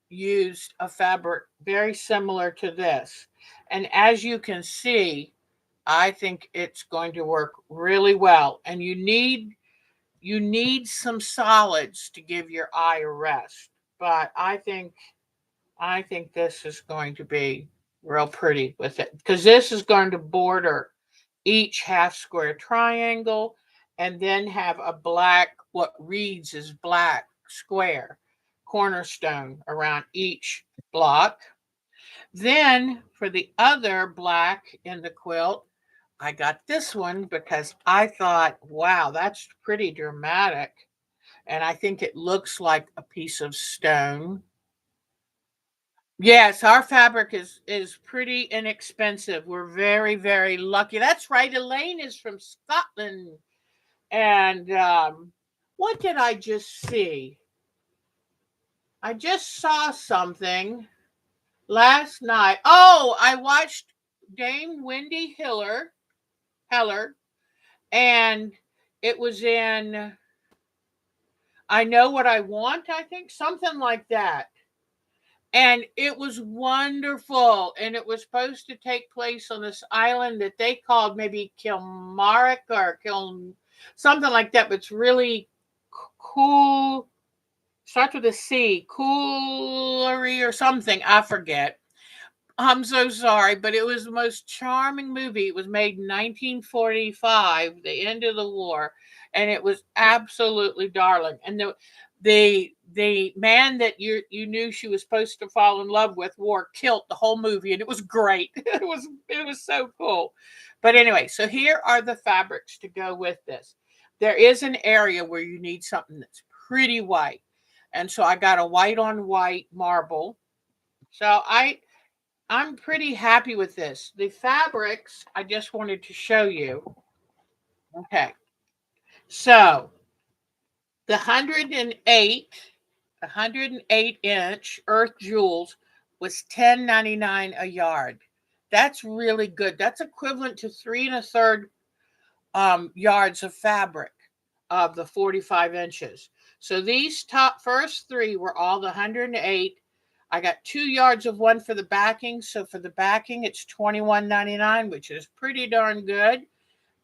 used a fabric very similar to this. And as you can see, I think it's going to work really well. And you need some solids to give your eye a rest. But I think this is going to be real pretty with it because this is going to border each half square triangle and then have a black, what reads as black square cornerstone around each block. Then for the other black in the quilt, I got this one because I thought, wow, that's pretty dramatic. And I think it looks like a piece of stone. Yes, our fabric is pretty inexpensive. We're very, very lucky. That's right. Elaine is from Scotland. And what did I just see? I just saw something last night. Oh, I watched Dame Wendy Heller, and it was in I Know What I Want, I think, something like that. And it was wonderful. And it was supposed to take place on this island that they called maybe Kilmarnock or something like that. But it's really cool. Starts with a C, Coolery or something. I forget. I'm so sorry, but it was the most charming movie. It was made in 1945, the end of the war, and it was absolutely darling. And the man that you knew she was supposed to fall in love with wore kilt the whole movie, and it was great. It was so cool. But anyway, so here are the fabrics to go with this. There is an area where you need something that's pretty white, and so I got a white on white marble. So I'm pretty happy with this. The fabrics, I just wanted to show you. Okay. So the 108 inch Earth Jewels was $10.99 a yard. That's really good. That's equivalent to 3 1/3 yards of fabric of the 45 inches. So these top first three were all the 108. I got 2 yards of one for the backing. So for the backing, it's $21.99, which is pretty darn good.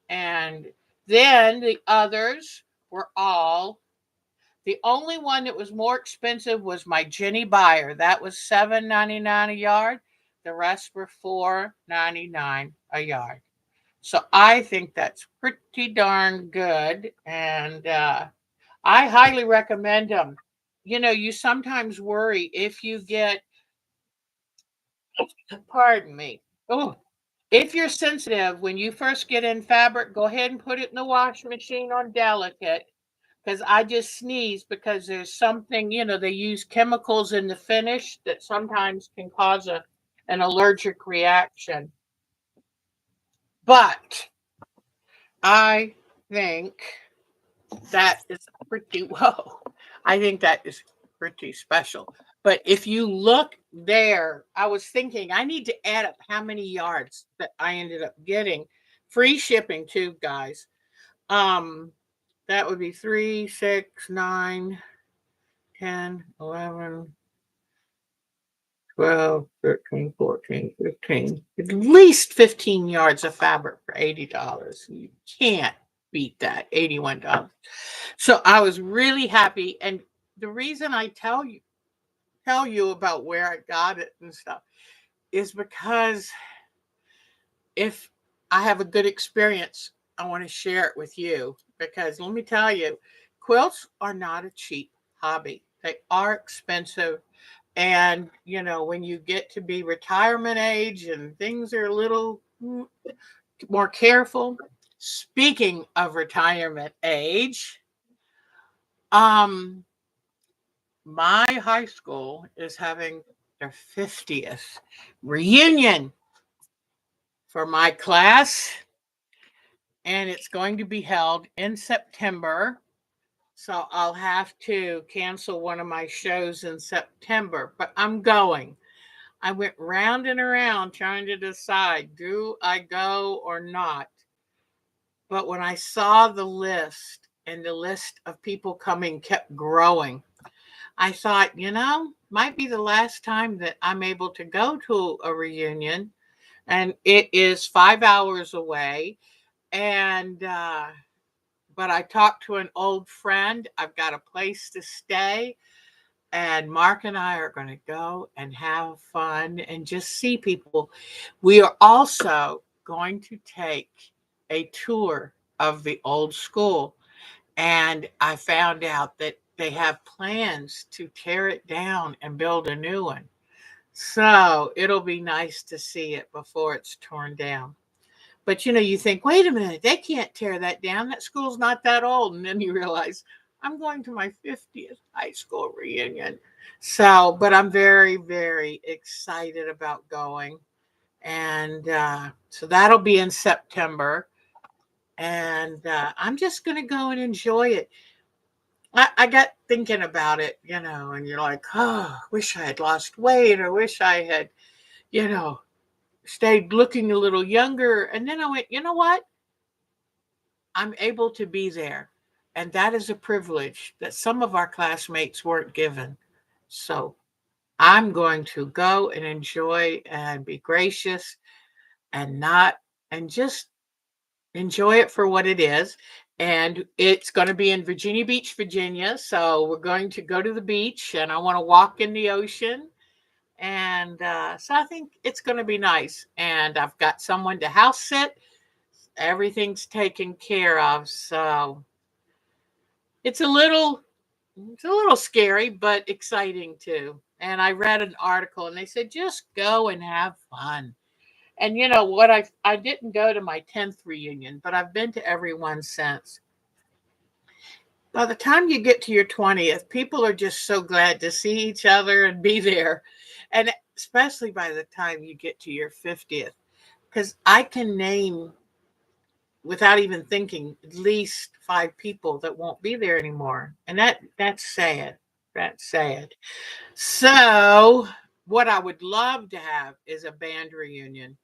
And then the others were all, the only one that was more expensive was my Jenny Buyer. That was $7.99 a yard. The rest were $4.99 a yard. So I think that's pretty darn good. And I highly recommend them. You know, you sometimes worry if you get, pardon me. Oh, if you're sensitive, when you first get in fabric, go ahead and put it in the washing machine on delicate. Because I just sneeze because there's something, they use chemicals in the finish that sometimes can cause an allergic reaction. But I think that is pretty whoa. I think that is pretty special. But if you look there, I was thinking I need to add up how many yards that I ended up getting. Free shipping too, guys. That would be 3, 6, 9, 10, 11, 12, 13, 14, 15. At least 15 yards of fabric for $80. You can't beat that. $81. So I was really happy. And the reason I tell you about where I got it and stuff is because if I have a good experience, I want to share it with you. Because let me tell you, quilts are not a cheap hobby. They are expensive. And, when you get to be retirement age and things are a little more careful. Speaking of retirement age, um, my high school is having their 50th reunion for my class, and it's going to be held in September. So I'll have to cancel one of my shows in September, but I'm going. I went round and around trying to decide, do I go or not? But when I saw the list and the list of people coming kept growing, I thought, might be the last time that I'm able to go to a reunion. And it is 5 hours away. And, but I talked to an old friend. I've got a place to stay. And Mark and I are going to go and have fun and just see people. We are also going to take a tour of the old school. And I found out that they have plans to tear it down and build a new one. So it'll be nice to see it before it's torn down. But you think, wait a minute, they can't tear that down. That school's not that old. And then you realize I'm going to my 50th high school reunion. So, but I'm very, very excited about going. And so that'll be in September. And I'm just going to go and enjoy it. I got thinking about it, and you're like, oh, wish I had lost weight or wish I had, you know, stayed looking a little younger. And then I went, you know what? I'm able to be there. And that is a privilege that some of our classmates weren't given. So I'm going to go and enjoy and be gracious and not, and just enjoy it for what it is. And it's going to be in Virginia Beach, Virginia. So we're going to go to the beach and I want to walk in the ocean. And so I think it's going to be nice. And I've got someone to house sit. Everything's taken care of. So it's a little scary, but exciting too. And I read an article and they said, just go and have fun. And you know what? I didn't go to my 10th reunion, but I've been to every one since. By the time you get to your 20th, people are just so glad to see each other and be there. And especially by the time you get to your 50th, because I can name, without even thinking, at least 5 people that won't be there anymore. And that's sad. That's sad. So what I would love to have is a band reunion.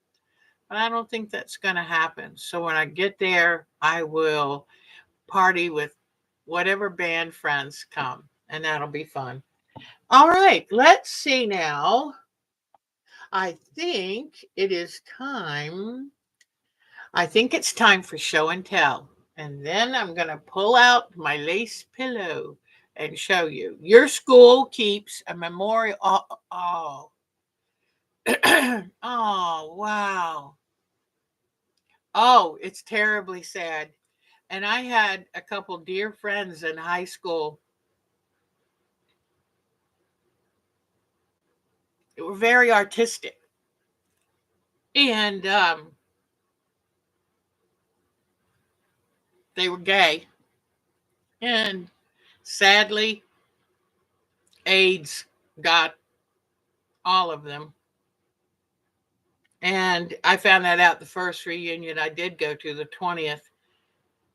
But I don't think that's going to happen. So when I get there, I will party with whatever band friends come, and that'll be fun. All right, let's see now. I think it is time. I think it's time for show and tell. And then I'm going to pull out my lace pillow and show you. Your school keeps a memorial. Oh. Oh, wow. Oh, it's terribly sad. And I had a couple dear friends in high school. They were very artistic. And they were gay. And sadly, AIDS got all of them. And I found that out the first reunion I did go to, the 20th.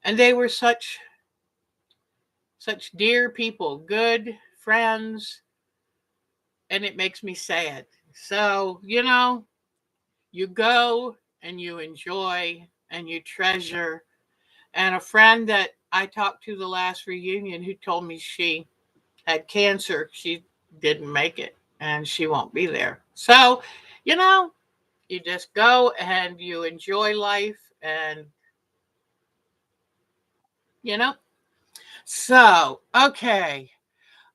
And they were such dear people, good friends, and it makes me sad. So, you go and you enjoy and you treasure. And a friend that I talked to the last reunion who told me she had cancer, she didn't make it and she won't be there. So, you know, you just go and you enjoy life and, you know. So, okay.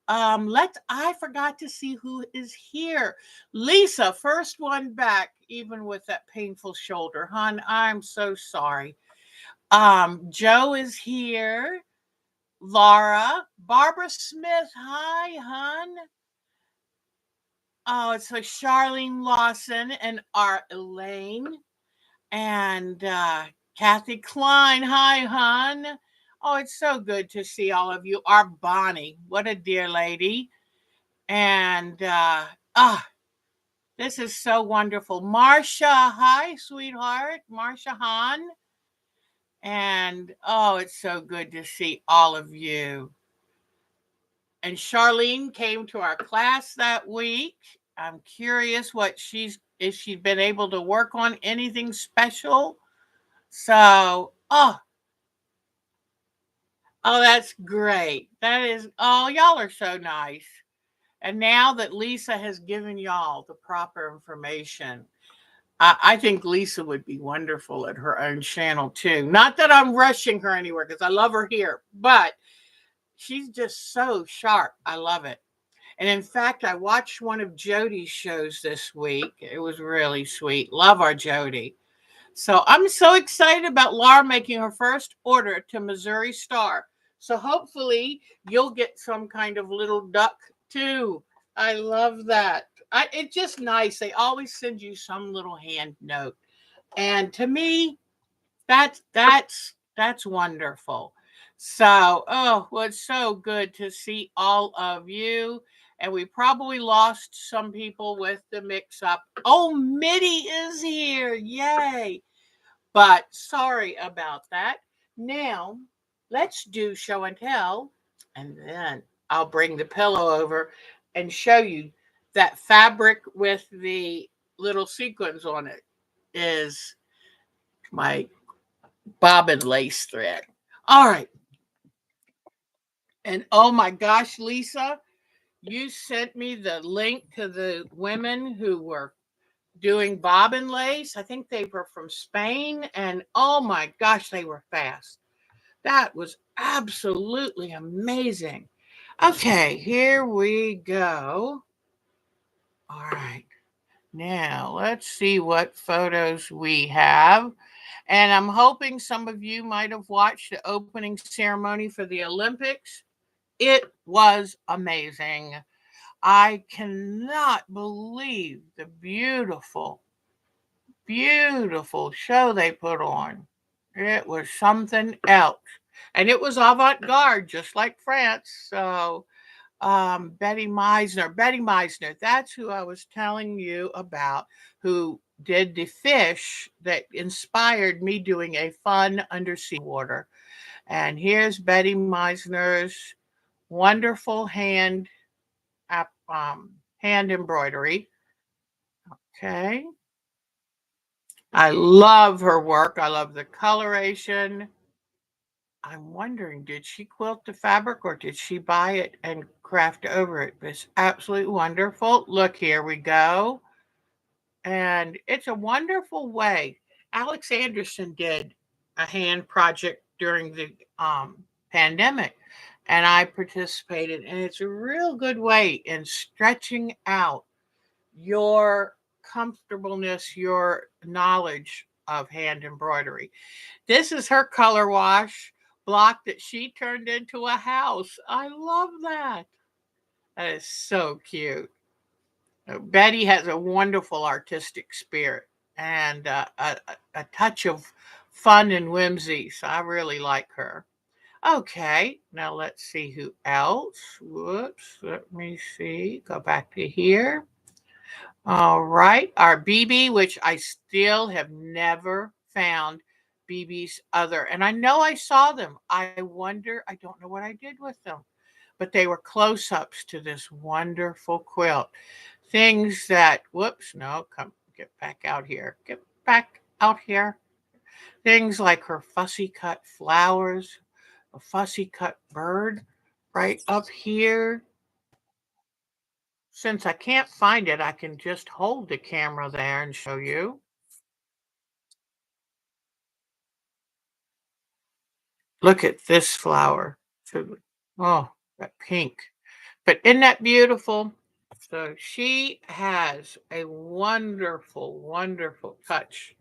I forgot to see who is here. Lisa, first one back, even with that painful shoulder. Hon, I'm so sorry. Joe is here. Laura, Barbara Smith, hi, hun. Oh, it's like Charlene Lawson and Art Elaine and Kathy Klein, hi, hun. Oh, it's so good to see all of you. Our Bonnie, what a dear lady. And this is so wonderful. Marcia, hi, sweetheart. Marcia Hahn. And oh, it's so good to see all of you. And Charlene came to our class that week. I'm curious if she's been able to work on anything special. So, oh, that's great. Y'all are so nice. And now that Lisa has given y'all the proper information, I think Lisa would be wonderful at her own channel too. Not that I'm rushing her anywhere because I love her here, but she's just so sharp. I love it. And in fact, I watched one of Jody's shows this week. It was really sweet. Love our Jody. So I'm so excited about Laura making her first order to Missouri Star. So hopefully you'll get some kind of little duck too. I love that. It's just nice. They always send you some little hand note. And to me, that's wonderful. So, oh, well, it's so good to see all of you. And we probably lost some people with the mix up. Oh, Mitty is here. Yay. But sorry about that. Now, let's do show and tell. And then I'll bring the pillow over and show you that fabric with the little sequins on it is my bobbin lace thread. All right. And oh my gosh, Lisa, you sent me the link to the women who were doing bobbin lace. I think they were from Spain. And oh my gosh, they were fast. That was absolutely amazing. Okay, here we go. All right. Now, let's see what photos we have. And I'm hoping some of you might have watched the opening ceremony for the Olympics. It was amazing. I cannot believe the beautiful, beautiful show they put on. It was something else. And it was avant garde, just like France. So, Betty Meisner, that's who I was telling you about, who did the fish that inspired me doing a fun undersea water. And here's Betty Meisner's wonderful hand embroidery. Okay. I love her work. I love the coloration. I'm wondering, did she quilt the fabric or did she buy it and craft over it? It's absolutely wonderful. Look, here we go. And it's a wonderful way. Alex Anderson did a hand project during the pandemic, and I participated. And it's a real good way in stretching out your comfortableness, your knowledge of hand embroidery. This is her color wash block that she turned into a house. I love that. That is so cute. Betty has a wonderful artistic spirit and a touch of fun and whimsy. So I really like her. Okay, now let's see who else. Whoops, let me see. Go back to here. All right, our BB, which I still have never found BB's other. And I know I saw them. I wonder, I don't know what I did with them, but they were close ups to this wonderful quilt. Things that, whoops, no, come get back out here. Get back out here. Things like her fussy cut flowers, a fussy cut bird right up here. Since I can't find it, I can just hold the camera there and show you. Look at this flower. Oh, that pink. But isn't that beautiful? So she has a wonderful, wonderful touch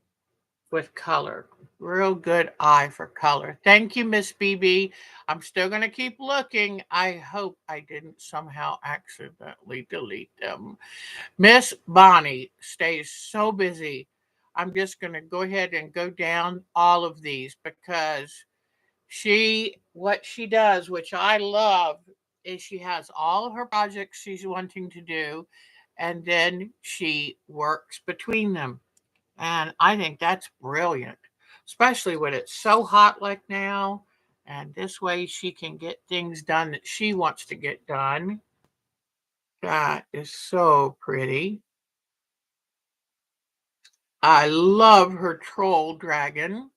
with color. Real good eye for color. Thank you, Miss BB. I'm still going to keep looking. I hope I didn't somehow accidentally delete them. Miss Bonnie stays so busy. I'm just going to go ahead and go down all of these because what she does, which I love, is she has all of her projects she's wanting to do, and then she works between them. And I think that's brilliant, especially when it's so hot like now. And this way she can get things done that she wants to get done. That is so pretty. I love her troll dragon.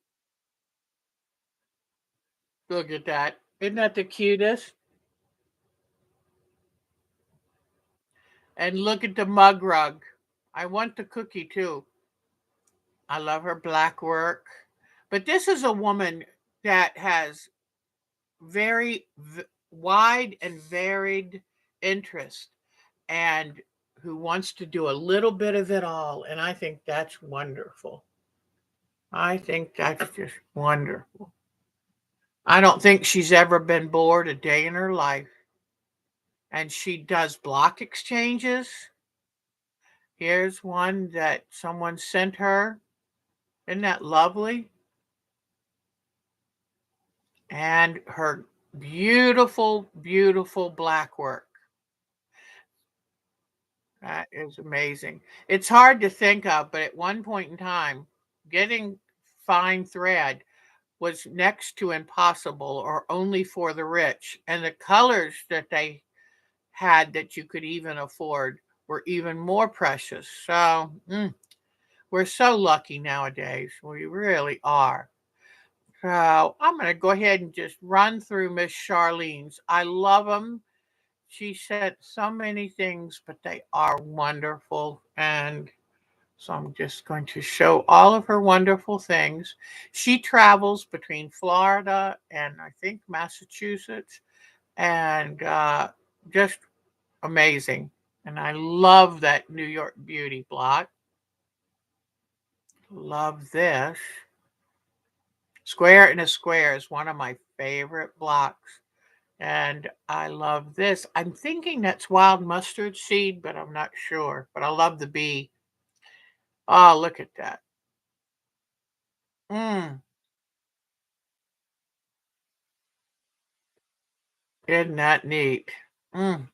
Look at that. Isn't that the cutest? And look at the mug rug. I want the cookie too. I love her black work. But this is a woman that has very wide and varied interest and who wants to do a little bit of it all. And I think that's wonderful. I think that's just wonderful. I don't think she's ever been bored a day in her life. And she does block exchanges. Here's one that someone sent her. Isn't that lovely? And her beautiful, beautiful black work. That is amazing. It's hard to think of, but at one point in time, getting fine thread was next to impossible or only for the rich. And the colors that they had that you could even afford were even more precious. So we're so lucky nowadays. We really are. So I'm going to go ahead and just run through Miss Charlene's. I love them. She said so many things, but they are wonderful. And so I'm just going to show all of her wonderful things. She travels between Florida and I think Massachusetts, and just amazing. And I love that New York Beauty block. Love this. Square in a Square is one of my favorite blocks. And I love this. I'm thinking that's wild mustard seed, but I'm not sure. But I love the bee. Oh, look at that. Mm, isn't that neat? Mm.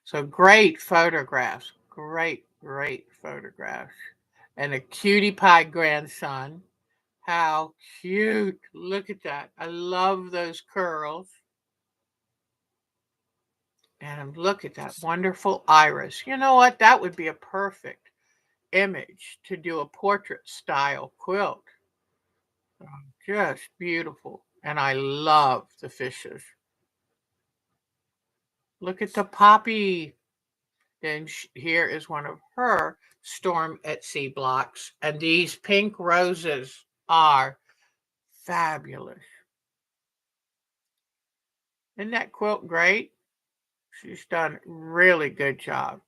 So great photographs. Great, great photographs. And a cutie pie grandson. How cute. Look at that. I love those curls. And look at that wonderful iris. You know what? That would be a perfect image to do a portrait style quilt. Just beautiful. And I love the fishes. Look at the poppy. Then here is one of her Storm at Sea blocks. And these pink roses are fabulous. Isn't that quilt great? She's done a really good job.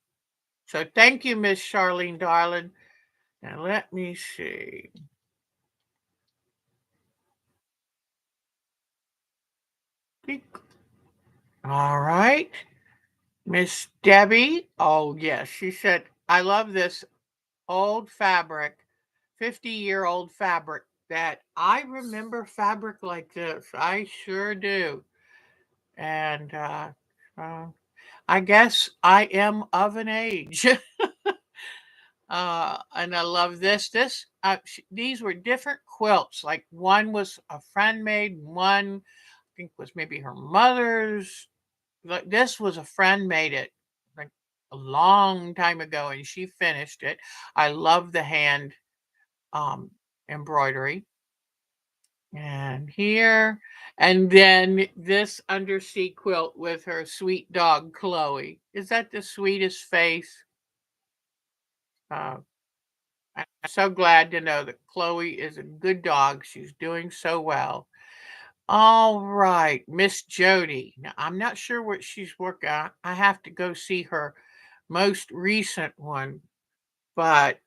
So thank you, Miss Charlene Darling. Now let me see. All right. Miss Debbie. Oh, yes. She said, I love this old fabric, 50-year-old fabric that I remember fabric like this. I sure do. And uh, I guess I am of an age. And I love this. These were different quilts. Like one was a friend made, one I think was maybe her mother's. Like this was a friend made it like a long time ago, and she finished it. I love the hand um, embroidery. And here, and then this undersea quilt with her sweet dog Chloe. Is that the sweetest face? Uh, I'm so glad to know that Chloe is a good dog. She's doing so well. All right, Miss Jody. Now, I'm not sure what she's working on. I have to go see her most recent one, but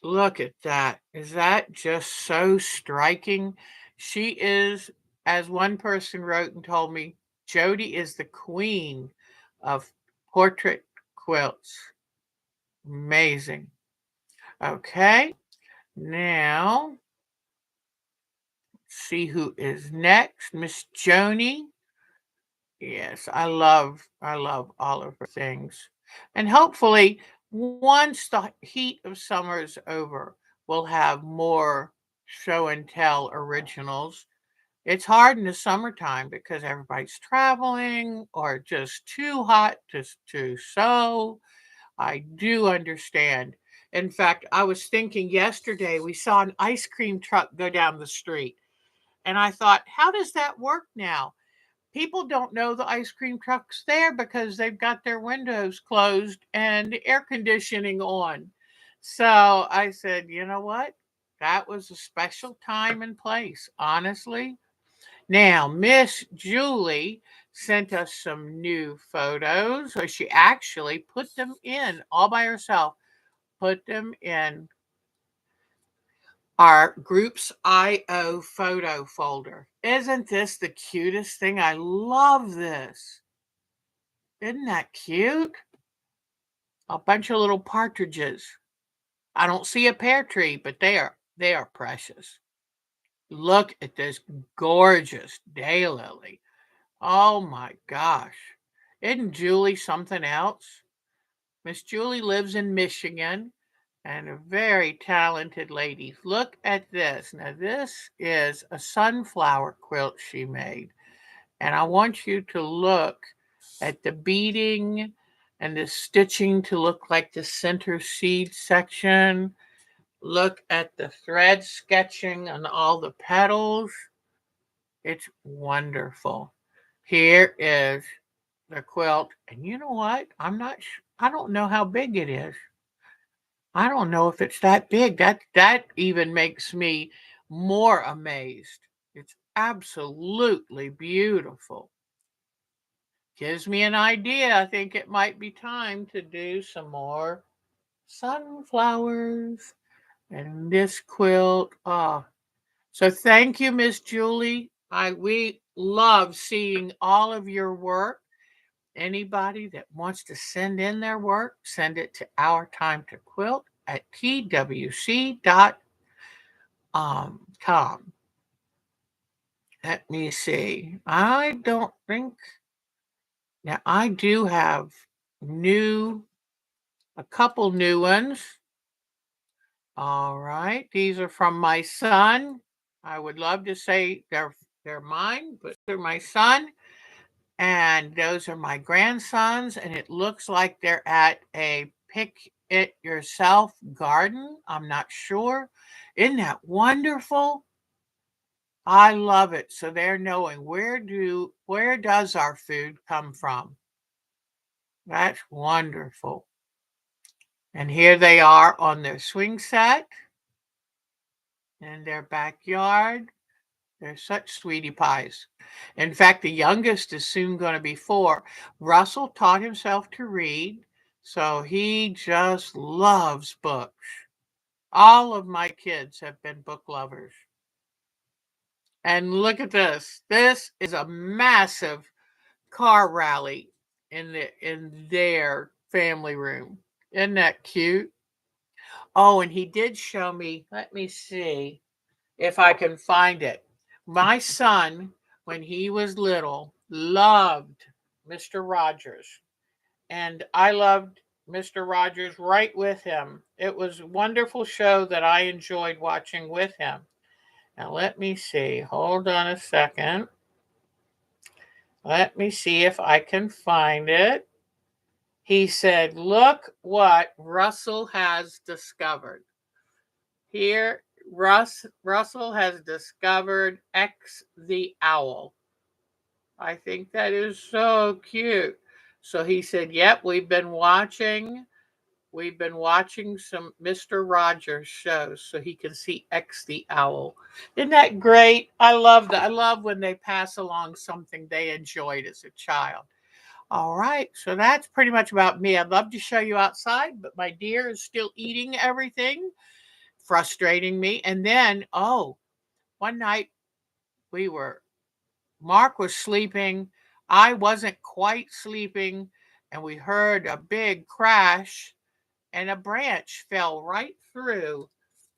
Look at that. Is that just so striking? She is, as one person wrote and told me, Jody is the queen of portrait quilts. Amazing. Okay, now see who is next. Miss Joni. Yes, I love all of her things. And hopefully once the heat of summer is over, we'll have more show and tell originals. It's hard in the summertime because everybody's traveling or just too hot to sew. I do understand. In fact, I was thinking yesterday we saw an ice cream truck go down the street. And I thought, how does that work now? People don't know the ice cream truck's there because they've got their windows closed and the air conditioning on. So I said, you know what? That was a special time and place, honestly. Now, Miss Julie sent us some new photos. So she actually put them in all by herself, put them in our group's IO photo folder. Isn't this the cutest thing? I love this. Isn't that cute? A bunch of little partridges. I don't see a pear tree, but they are precious. Look at this gorgeous daylily. Oh my gosh. Isn't Julie something else? Miss Julie lives in Michigan and a very talented lady. Look at this. Now, this is a sunflower quilt she made. And I want you to look at the beading and the stitching to look like the center seed section. Look at the thread sketching on all the petals. It's wonderful. Here is the quilt. And you know what? I don't know how big it is. I don't know if it's that big. That even makes me more amazed. It's absolutely beautiful. Gives me an idea. I think it might be time to do some more sunflowers and this quilt. So thank you, Miss Julie. We love seeing all of your work. Anybody that wants to send in their work, send it to our time to quilt at twc.com. Let me see. I don't think now I do have new a couple new ones. All right. These are from my son. I would love to say they're mine, but they're my son. And those are my grandsons. And it looks like they're at a pick it yourself garden. I'm not sure. Isn't that wonderful? I love it. So they're knowing where does our food come from? That's wonderful. And here they are on their swing set in their backyard. They're such sweetie pies. In fact, the youngest is soon going to be 4. Russell taught himself to read, so he just loves books. All of my kids have been book lovers. And look at this. This is a massive car rally in their family room. Isn't that cute? Oh, and he did show me, let me see if I can find it. My son, when he was little, loved Mr. Rogers, and I loved Mr. Rogers right with him. It was a wonderful show that I enjoyed watching with him. Now, let me see. Hold on a second. Let me see if I can find it. He said, look what Russell has discovered. Here, Russell has discovered X the owl. I think that is so cute. So he said, "Yep, we've been watching some Mr. Rogers shows so he can see X the owl." Isn't that great? I love that. I love when they pass along something they enjoyed as a child. All right, so that's pretty much about me. I'd love to show you outside, but my deer is still eating everything. frustrating me. And then, one night Mark was sleeping. I wasn't quite sleeping, and we heard a big crash, and a branch fell right through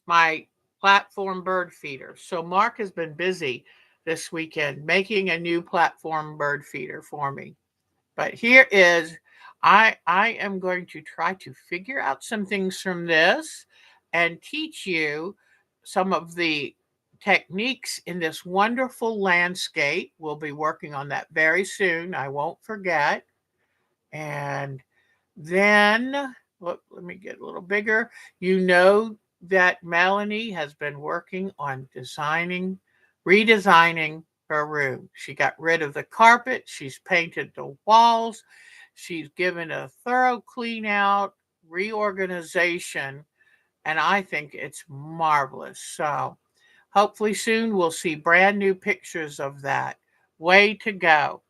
my platform bird feeder. So Mark has been busy this weekend making a new platform bird feeder for me. But here is, I am going to try to figure out some things from this and teach you some of the techniques in this wonderful landscape. We'll be working on that very soon. I won't forget. And then, let me get a little bigger. You know that Melanie has been working on redesigning her room. She got rid of the carpet. She's painted the walls. She's given a thorough clean out, reorganization, and I think it's marvelous. So hopefully soon we'll see brand new pictures of that. Way to go.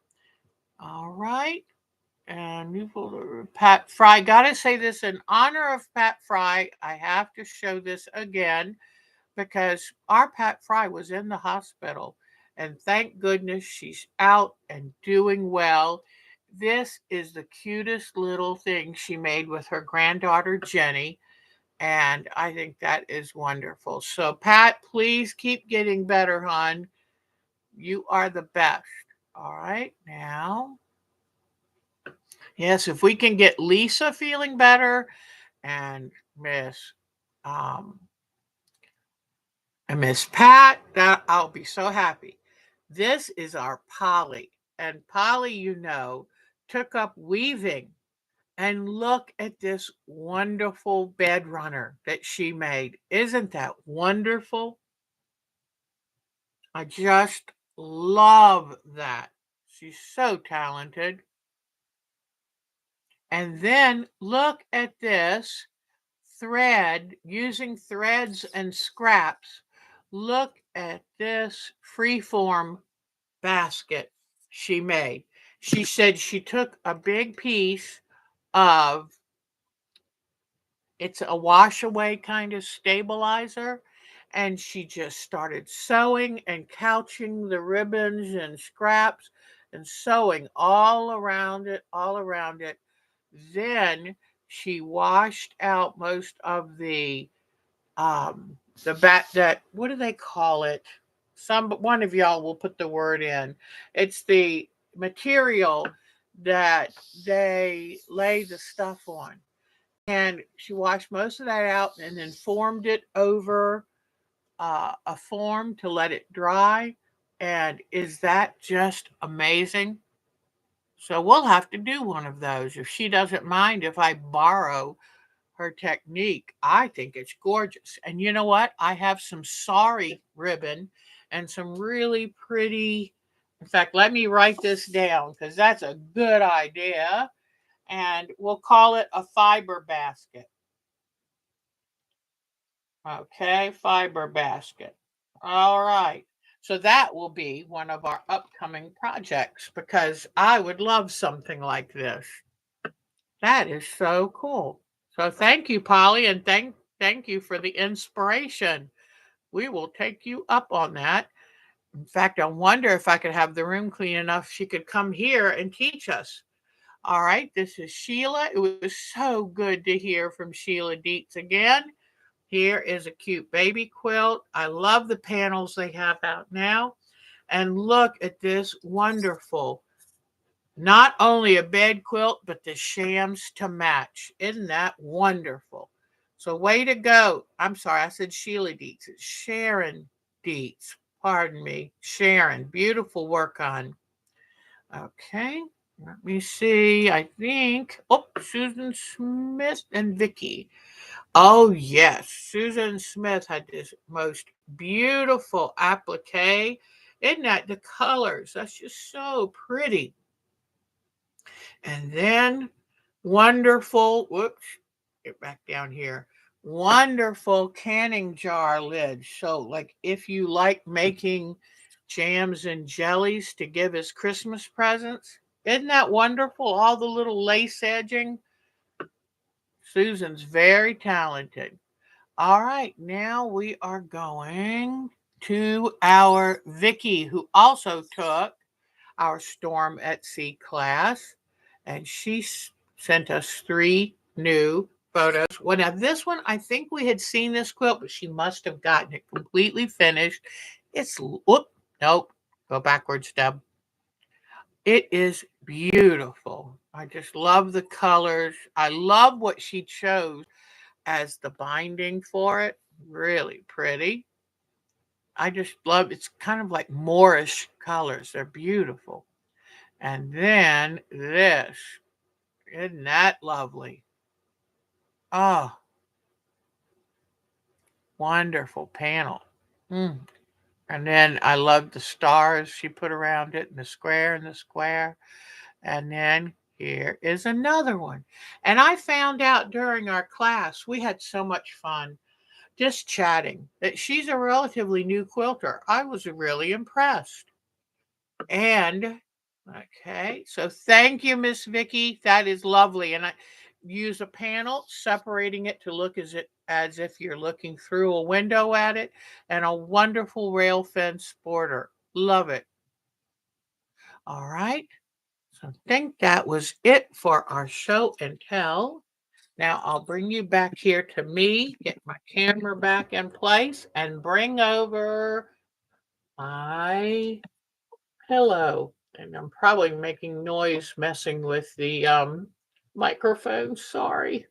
All right. And new folder, Pat Fry. Gotta say this in honor of Pat Fry. I have to show this again because our Pat Fry was in the hospital. And thank goodness she's out and doing well. This is the cutest little thing she made with her granddaughter, Jenny. And I think that is wonderful. So, Pat, please keep getting better, hon. You are the best. All right, now. Yes, if we can get Lisa feeling better and um Miss Pat, that I'll be so happy. This is our Polly. And Polly, took up weaving. And look at this wonderful bed runner that she made. Isn't that wonderful? I just love that. She's so talented. And then look at this thread, using threads and scraps. Look at this freeform basket she made. She said she took a big piece of, it's a wash away kind of stabilizer, and she just started sewing and couching the ribbons and scraps and sewing all around it, all around it. Then she washed out most of the bat that, what do they call it? One of y'all will put the word in. It's the material that they lay the stuff on. And she washed most of that out and then formed it over a form to let it dry. And is that just amazing? So we'll have to do one of those if she doesn't mind if I borrow her technique. I think it's gorgeous. And you know what? I have some sorry ribbon and some really pretty. In fact, let me write this down because that's a good idea. And we'll call it a fiber basket. Okay, fiber basket. All right. So that will be one of our upcoming projects because I would love something like this. That is so cool. So thank you, Polly, and thank you for the inspiration. We will take you up on that. In fact, I wonder if I could have the room clean enough she could come here and teach us. All right, this is Sheila. It was so good to hear from Sheila Dietz again. Here is a cute baby quilt. I love the panels they have out now. And look at this wonderful, not only a bed quilt, but the shams to match. Isn't that wonderful? So way to go. I'm sorry, I said Sheila Dietz. It's Sharon Dietz. Pardon me. Sharon. Beautiful work on. Okay. Let me see. I think. Oh, Susan Smith and Vicky. Oh, yes. Susan Smith had this most beautiful applique. Isn't that the colors? That's just so pretty. And then wonderful, whoops, get back down here. Wonderful canning jar lid. So, like, if you like making jams and jellies to give as Christmas presents, isn't that wonderful? All the little lace edging. Susan's very talented. All right, now we are going to our Vicky, who also took our Storm at Sea class, and she sent us 3 new photos. Well, now this one, I think we had seen this quilt, but she must have gotten it completely finished. It's, whoop, nope, go backwards, Deb. It is beautiful. I just love the colors. I love what she chose as the binding for it. Really pretty. I just love it's kind of like Moorish colors. They're beautiful. And then this. Isn't that lovely? Oh, wonderful panel. Mm. And then I love the stars she put around it and the square and the square. And then here is another one. And I found out during our class, we had so much fun just chatting, that she's a relatively new quilter. I was really impressed. And okay, so thank you, Miss Vicky. That is lovely. And I use a panel separating it to look as if you're looking through a window at it, and a wonderful rail fence border. Love it. All right. So I think that was it for our show and tell. Now I'll bring you back here to me, get my camera back in place, and bring over my pillow. And I'm probably making noise messing with the microphone. Sorry.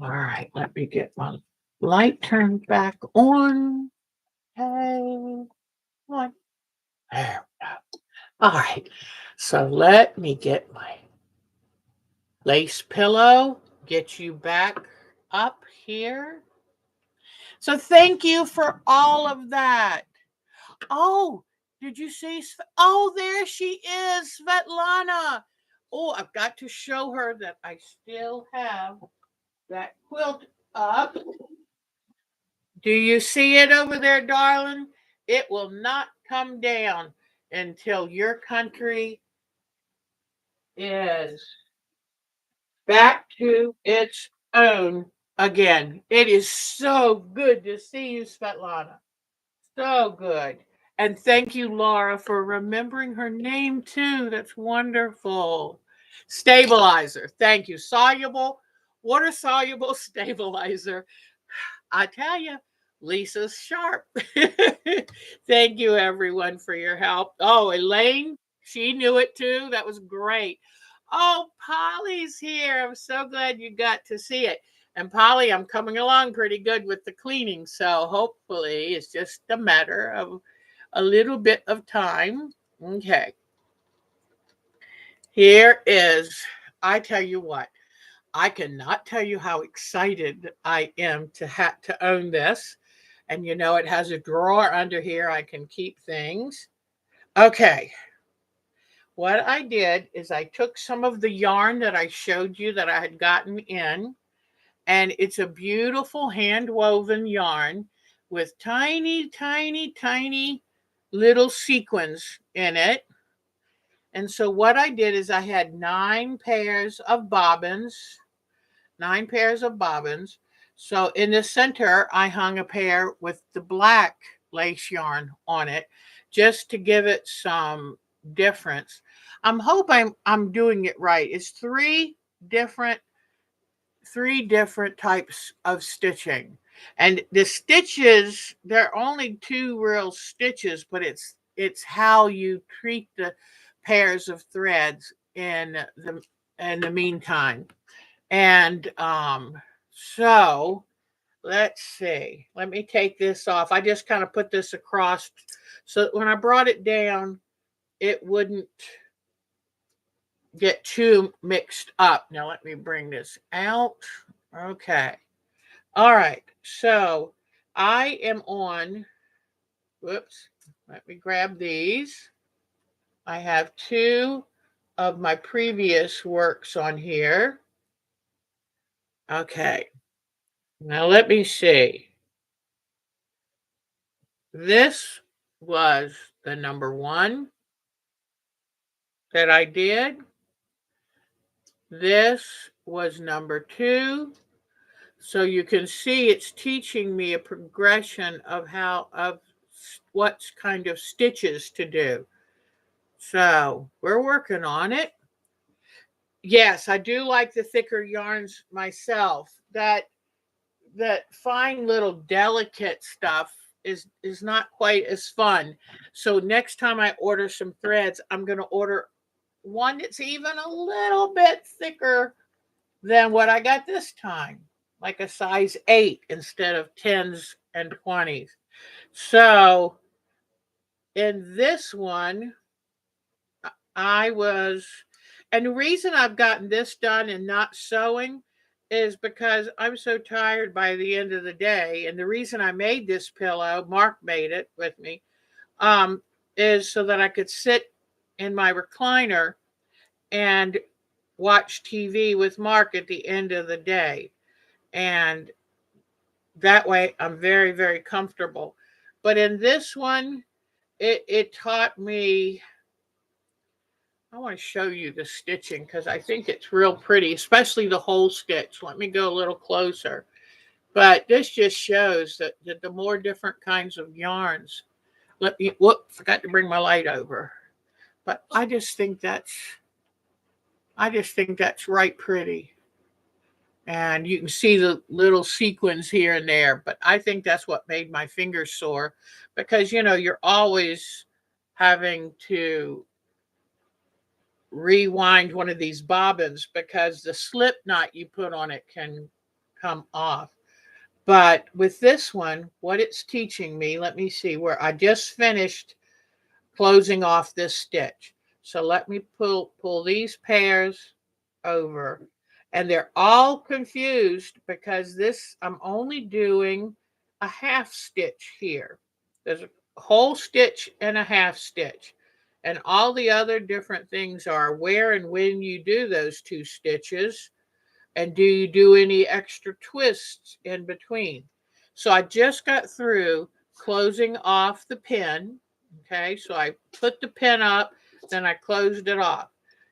All right, let me get my light turned back on. Hey, on. There we go. All right, so let me get my lace pillow, get you back up here. So thank you for all of that. Oh, did you see? Oh, there she is, Svetlana. Oh, I've got to show her that I still have that quilt up. Do you see it over there, darling? It will not come down until your country is back to its own again. It is so good to see you, Svetlana. So good. And thank you, Laura, for remembering her name too. That's wonderful. Stabilizer. Thank you. Soluble, water soluble stabilizer. I tell you, Lisa's sharp. Thank you, everyone, for your help. Oh, Elaine, she knew it too. That was great. Oh, Polly's here. I'm so glad you got to see it. And Polly, I'm coming along pretty good with the cleaning. So hopefully it's just a matter of a little bit of time. Okay. Here is, I tell you what, I cannot tell you how excited I am to own this. And you know, it has a drawer under here I can keep things. Okay. What I did is I took some of the yarn that I showed you that I had gotten in, and it's a beautiful hand woven yarn with tiny, tiny, tiny little sequins in it. And so what I did is I had 9 pairs of bobbins. So in the center, I hung a pair with the black lace yarn on it just to give it some difference. I'm hoping I'm doing it right. It's different three different types of stitching. And the stitches, there are only 2 real stitches, but it's how you treat the pairs of threads in the meantime. And so let's see. Let me take this off. I just kind of put this across so that when I brought it down, it wouldn't get too mixed up. Now let me bring this out. Okay. All right. So I am on, whoops, let me grab these. I have 2 of my previous works on here. Okay. Now let me see. This was the number 1 that I did. This was number 2. So you can see it's teaching me a progression of what kind of stitches to do. So we're working on it. Yes, I do like the thicker yarns myself. That fine little delicate stuff is not quite as fun. So next time I order some threads, I'm going to order one that's even a little bit thicker than what I got this time, like a size 8 instead of 10s and 20s. So in this one, I was, and the reason I've gotten this done and not sewing is because I'm so tired by the end of the day. And the reason I made this pillow, Mark made it with me, um, is so that I could sit in my recliner and watch TV with Mark at the end of the day. And that way I'm very, very comfortable. But in this one, it taught me. I want to show you the stitching because I think it's real pretty, especially the whole stitch. Let me go a little closer. But this just shows that the more different kinds of yarns. Let me, whoop, forgot to bring my light over. But I just think that's right pretty. And you can see the little sequins here and there. But I think that's what made my fingers sore because, you're always having to rewind one of these bobbins because the slip knot you put on it can come off. But with this one, what it's teaching me, let me see where I just finished closing off this stitch. So let me pull these pairs over, and they're all confused because this I'm only doing a half stitch here. There's a whole stitch and a half stitch. And all the other different things are where and when you do those two stitches, and do you do any extra twists in between. So I just got through closing off the pin. Okay, so I put the pin up, then I closed it off.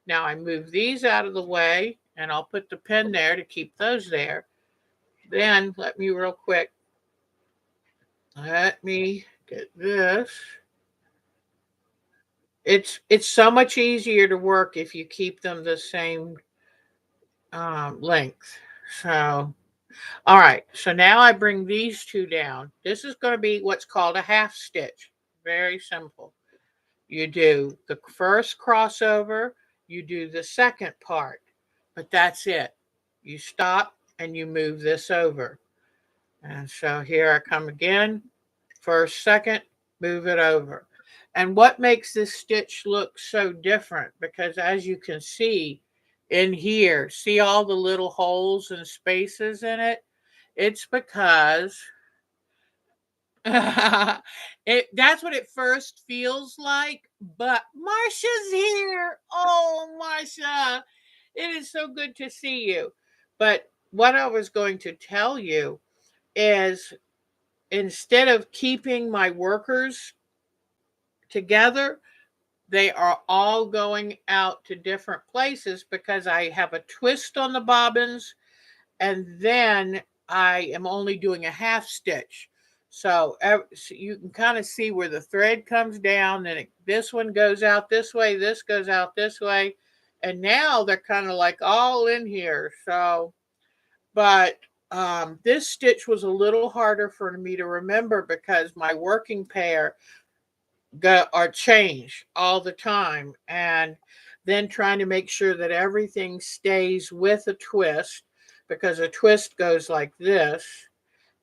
Now I move these out of the way, and I'll put the pin there to keep those there. Then let me real quick, let me get this. It's so much easier to work if you keep them the same length. So, all right. So now I bring these two down. This is going to be what's called a half stitch. Very simple. You do the first crossover, you do the second part, but that's it. You stop and you move this over. And so here I come again. First, second, move it over. And what makes this stitch look so different? Because as you can see in here, see all the little holes and spaces in it? It's because that's what it first feels like. But Marsha's here. Oh, Marsha, it is so good to see you. But what I was going to tell you is instead of keeping my workers together, they are all going out to different places because I have a twist on the bobbins, and then I am only doing a half stitch. So you can kind of see where the thread comes down, and this one goes out this way, this goes out this way, and now they're kind of like all in here. So, but this stitch was a little harder for me to remember because my working pair are changed all the time, and then trying to make sure that everything stays with a twist because a twist goes like this.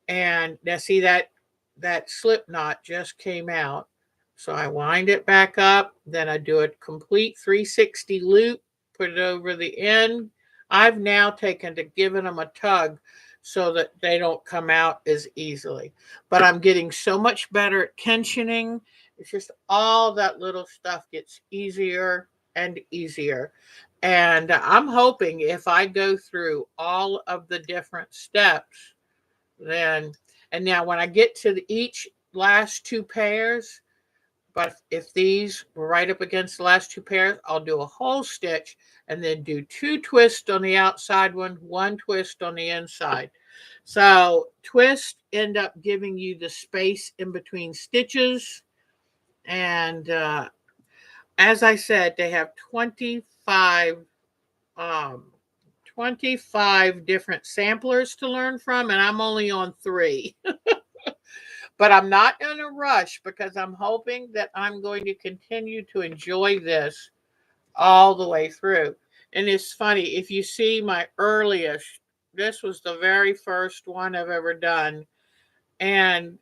And now see that slip knot just came out, so I wind it back up, then I do a complete 360 loop, put it over the end. I've now taken to giving them a tug so that they don't come out as easily, but I'm getting so much better at tensioning. It's just all that little stuff gets easier and easier. And I'm hoping if I go through all of the different steps, then, and now when I get to each last two pairs, But if these were right up against the last two pairs, I'll do a whole stitch and then do 2 twists on the outside one twist on the inside. So twists end up giving you the space in between stitches. And as I said, they have um, 25 different samplers to learn from, and I'm only on 3. But I'm not in a rush because I'm hoping that I'm going to continue to enjoy this all the way through. And it's funny, if you see my earliest, this was the very first one I've ever done, and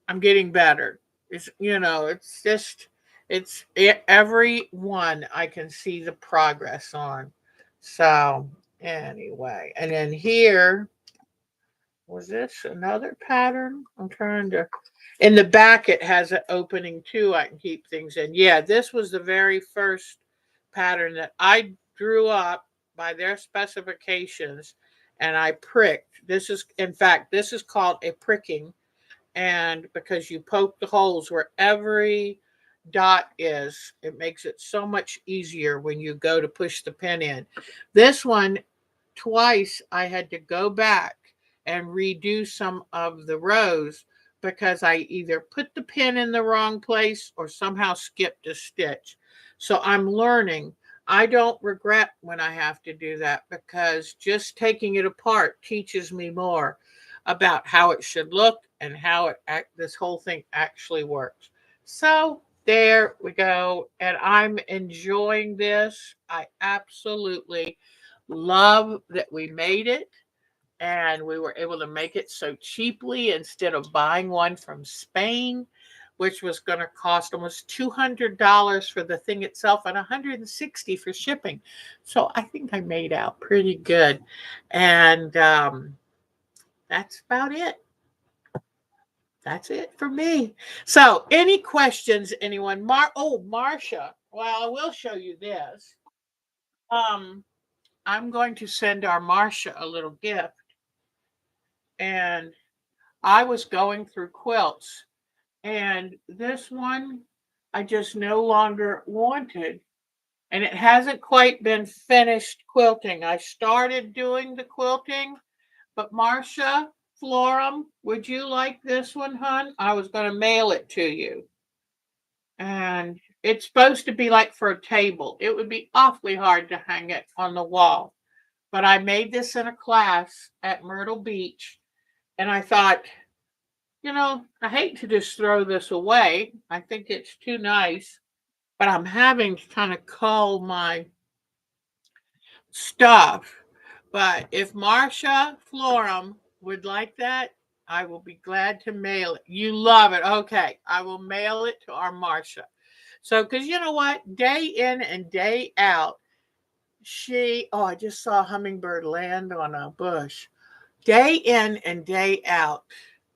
I'm getting better. It's just every one I can see the progress on. So anyway, and then here was this another pattern? I'm trying to. In the back, it has an opening too. I can keep things in. Yeah, this was the very first pattern that I drew up by their specifications, and I pricked. This is, in fact, this is called a pricking, and because you poke the holes where every dot is, it makes it so much easier when you go to push the pin in. This one, twice I had to go back and redo some of the rows because I either put the pin in the wrong place or somehow skipped a stitch. So I'm learning. I don't regret when I have to do that because just taking it apart teaches me more about how it should look and how this whole thing actually works. So there we go. And I'm enjoying this. I absolutely love that we made it and we were able to make it so cheaply instead of buying one from Spain, which was going to cost almost $200 for the thing itself and $160 for shipping. So I think I made out pretty good. And that's about it. That's it for me. So, any questions, anyone? Marcia. Well, I will show you this. Um, I'm going to send our Marcia a little gift, and I was going through quilts, and this one I just no longer wanted, and it hasn't quite been finished quilting. I started doing the quilting, but Marcia Florum, would you like this one, hon? I was going to mail it to you. And it's supposed to be like for a table. It would be awfully hard to hang it on the wall. But I made this in a class at Myrtle Beach, and I thought, I hate to just throw this away. I think it's too nice, but I'm having to kind of cull my stuff. But if Marcia Florum would like that, I will be glad to mail it. You love it. Okay, I will mail it to our Marcia. So, because you know what? Day in and day out, I just saw a hummingbird land on a bush. Day in and day out,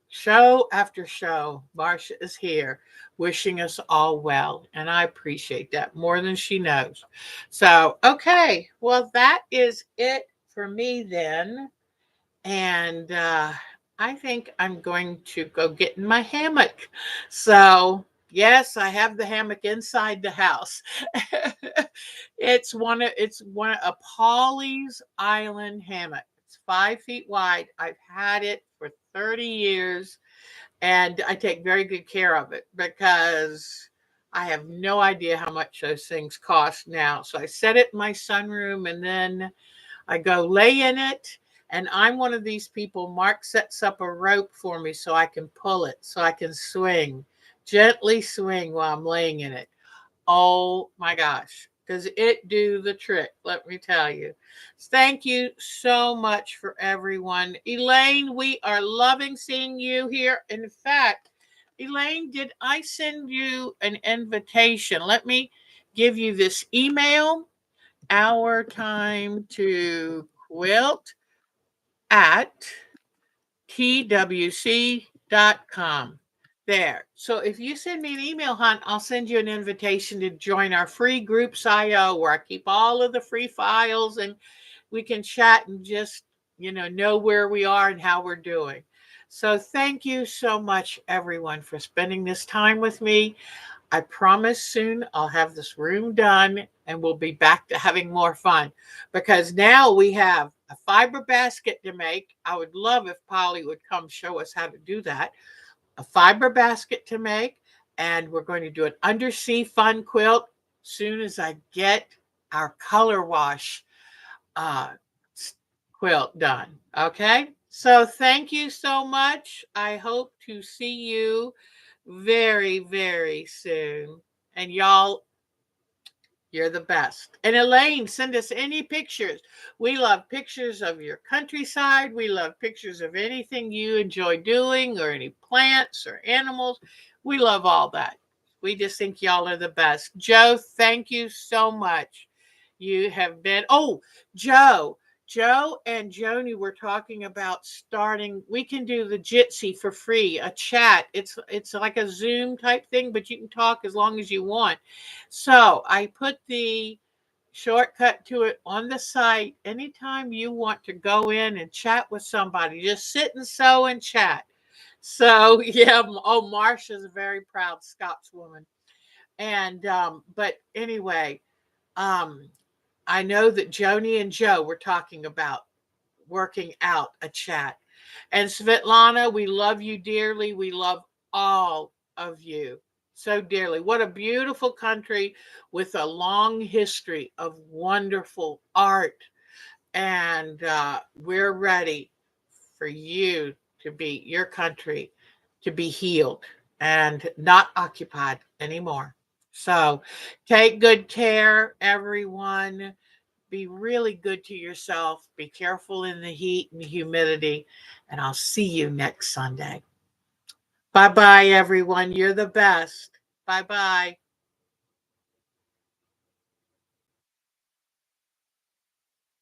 show after show, Marcia is here wishing us all well. And I appreciate that more than she knows. So, okay. Well, that is it for me then. And I think I'm going to go get in my hammock. So, yes, I have the hammock inside the house. It's one of a Polly's Island hammock. It's 5 feet wide. I've had it for 30 years, and I take very good care of it because I have no idea how much those things cost now. So I set it in my sunroom, and then I go lay in it, and I'm one of these people. Mark sets up a rope for me so I can pull it, so I can gently swing while I'm laying in it. Oh my gosh, does it do the trick? Let me tell you. Thank you so much for everyone. Elaine, we are loving seeing you here. In fact, Elaine, did I send you an invitation? Let me give you this email. Our time to quilt at twc.com. There. So if you send me an email, hon, I'll send you an invitation to join our free groups IO where I keep all of the free files and we can chat and just, know where we are and how we're doing. So thank you so much, everyone, for spending this time with me. I promise soon I'll have this room done and we'll be back to having more fun, because now we have a fiber basket to make. I would love if Polly would come show us how to do that. A fiber basket to make, and we're going to do an undersea fun quilt soon as I get our color wash uh, quilt done. Okay. So thank you so much. I hope to see you very, very soon. And y'all, you're the best. And Elaine, send us any pictures. We love pictures of your countryside. We love pictures of anything you enjoy doing, or any plants or animals. We love all that. We just think y'all are the best. Joe, thank you so much. You have been, oh, Joe. Joe and Joni were talking about starting. We can do the Jitsi for free, a chat. It's like a Zoom type thing, but you can talk as long as you want. So I put the shortcut to it on the site. Anytime you want to go in and chat with somebody, just sit and sew and chat. So yeah, oh, Marsha's a very proud Scotswoman. And but anyway, um, I know that Joni and Joe were talking about working out a chat. And Svetlana, we love you dearly. We love all of you so dearly. What a beautiful country with a long history of wonderful art. And we're ready for you to be, your country to be healed and not occupied anymore. So take good care, everyone. Be really good to yourself. Be careful in the heat and humidity. And I'll see you next Sunday. Bye bye, everyone. You're the best. Bye bye.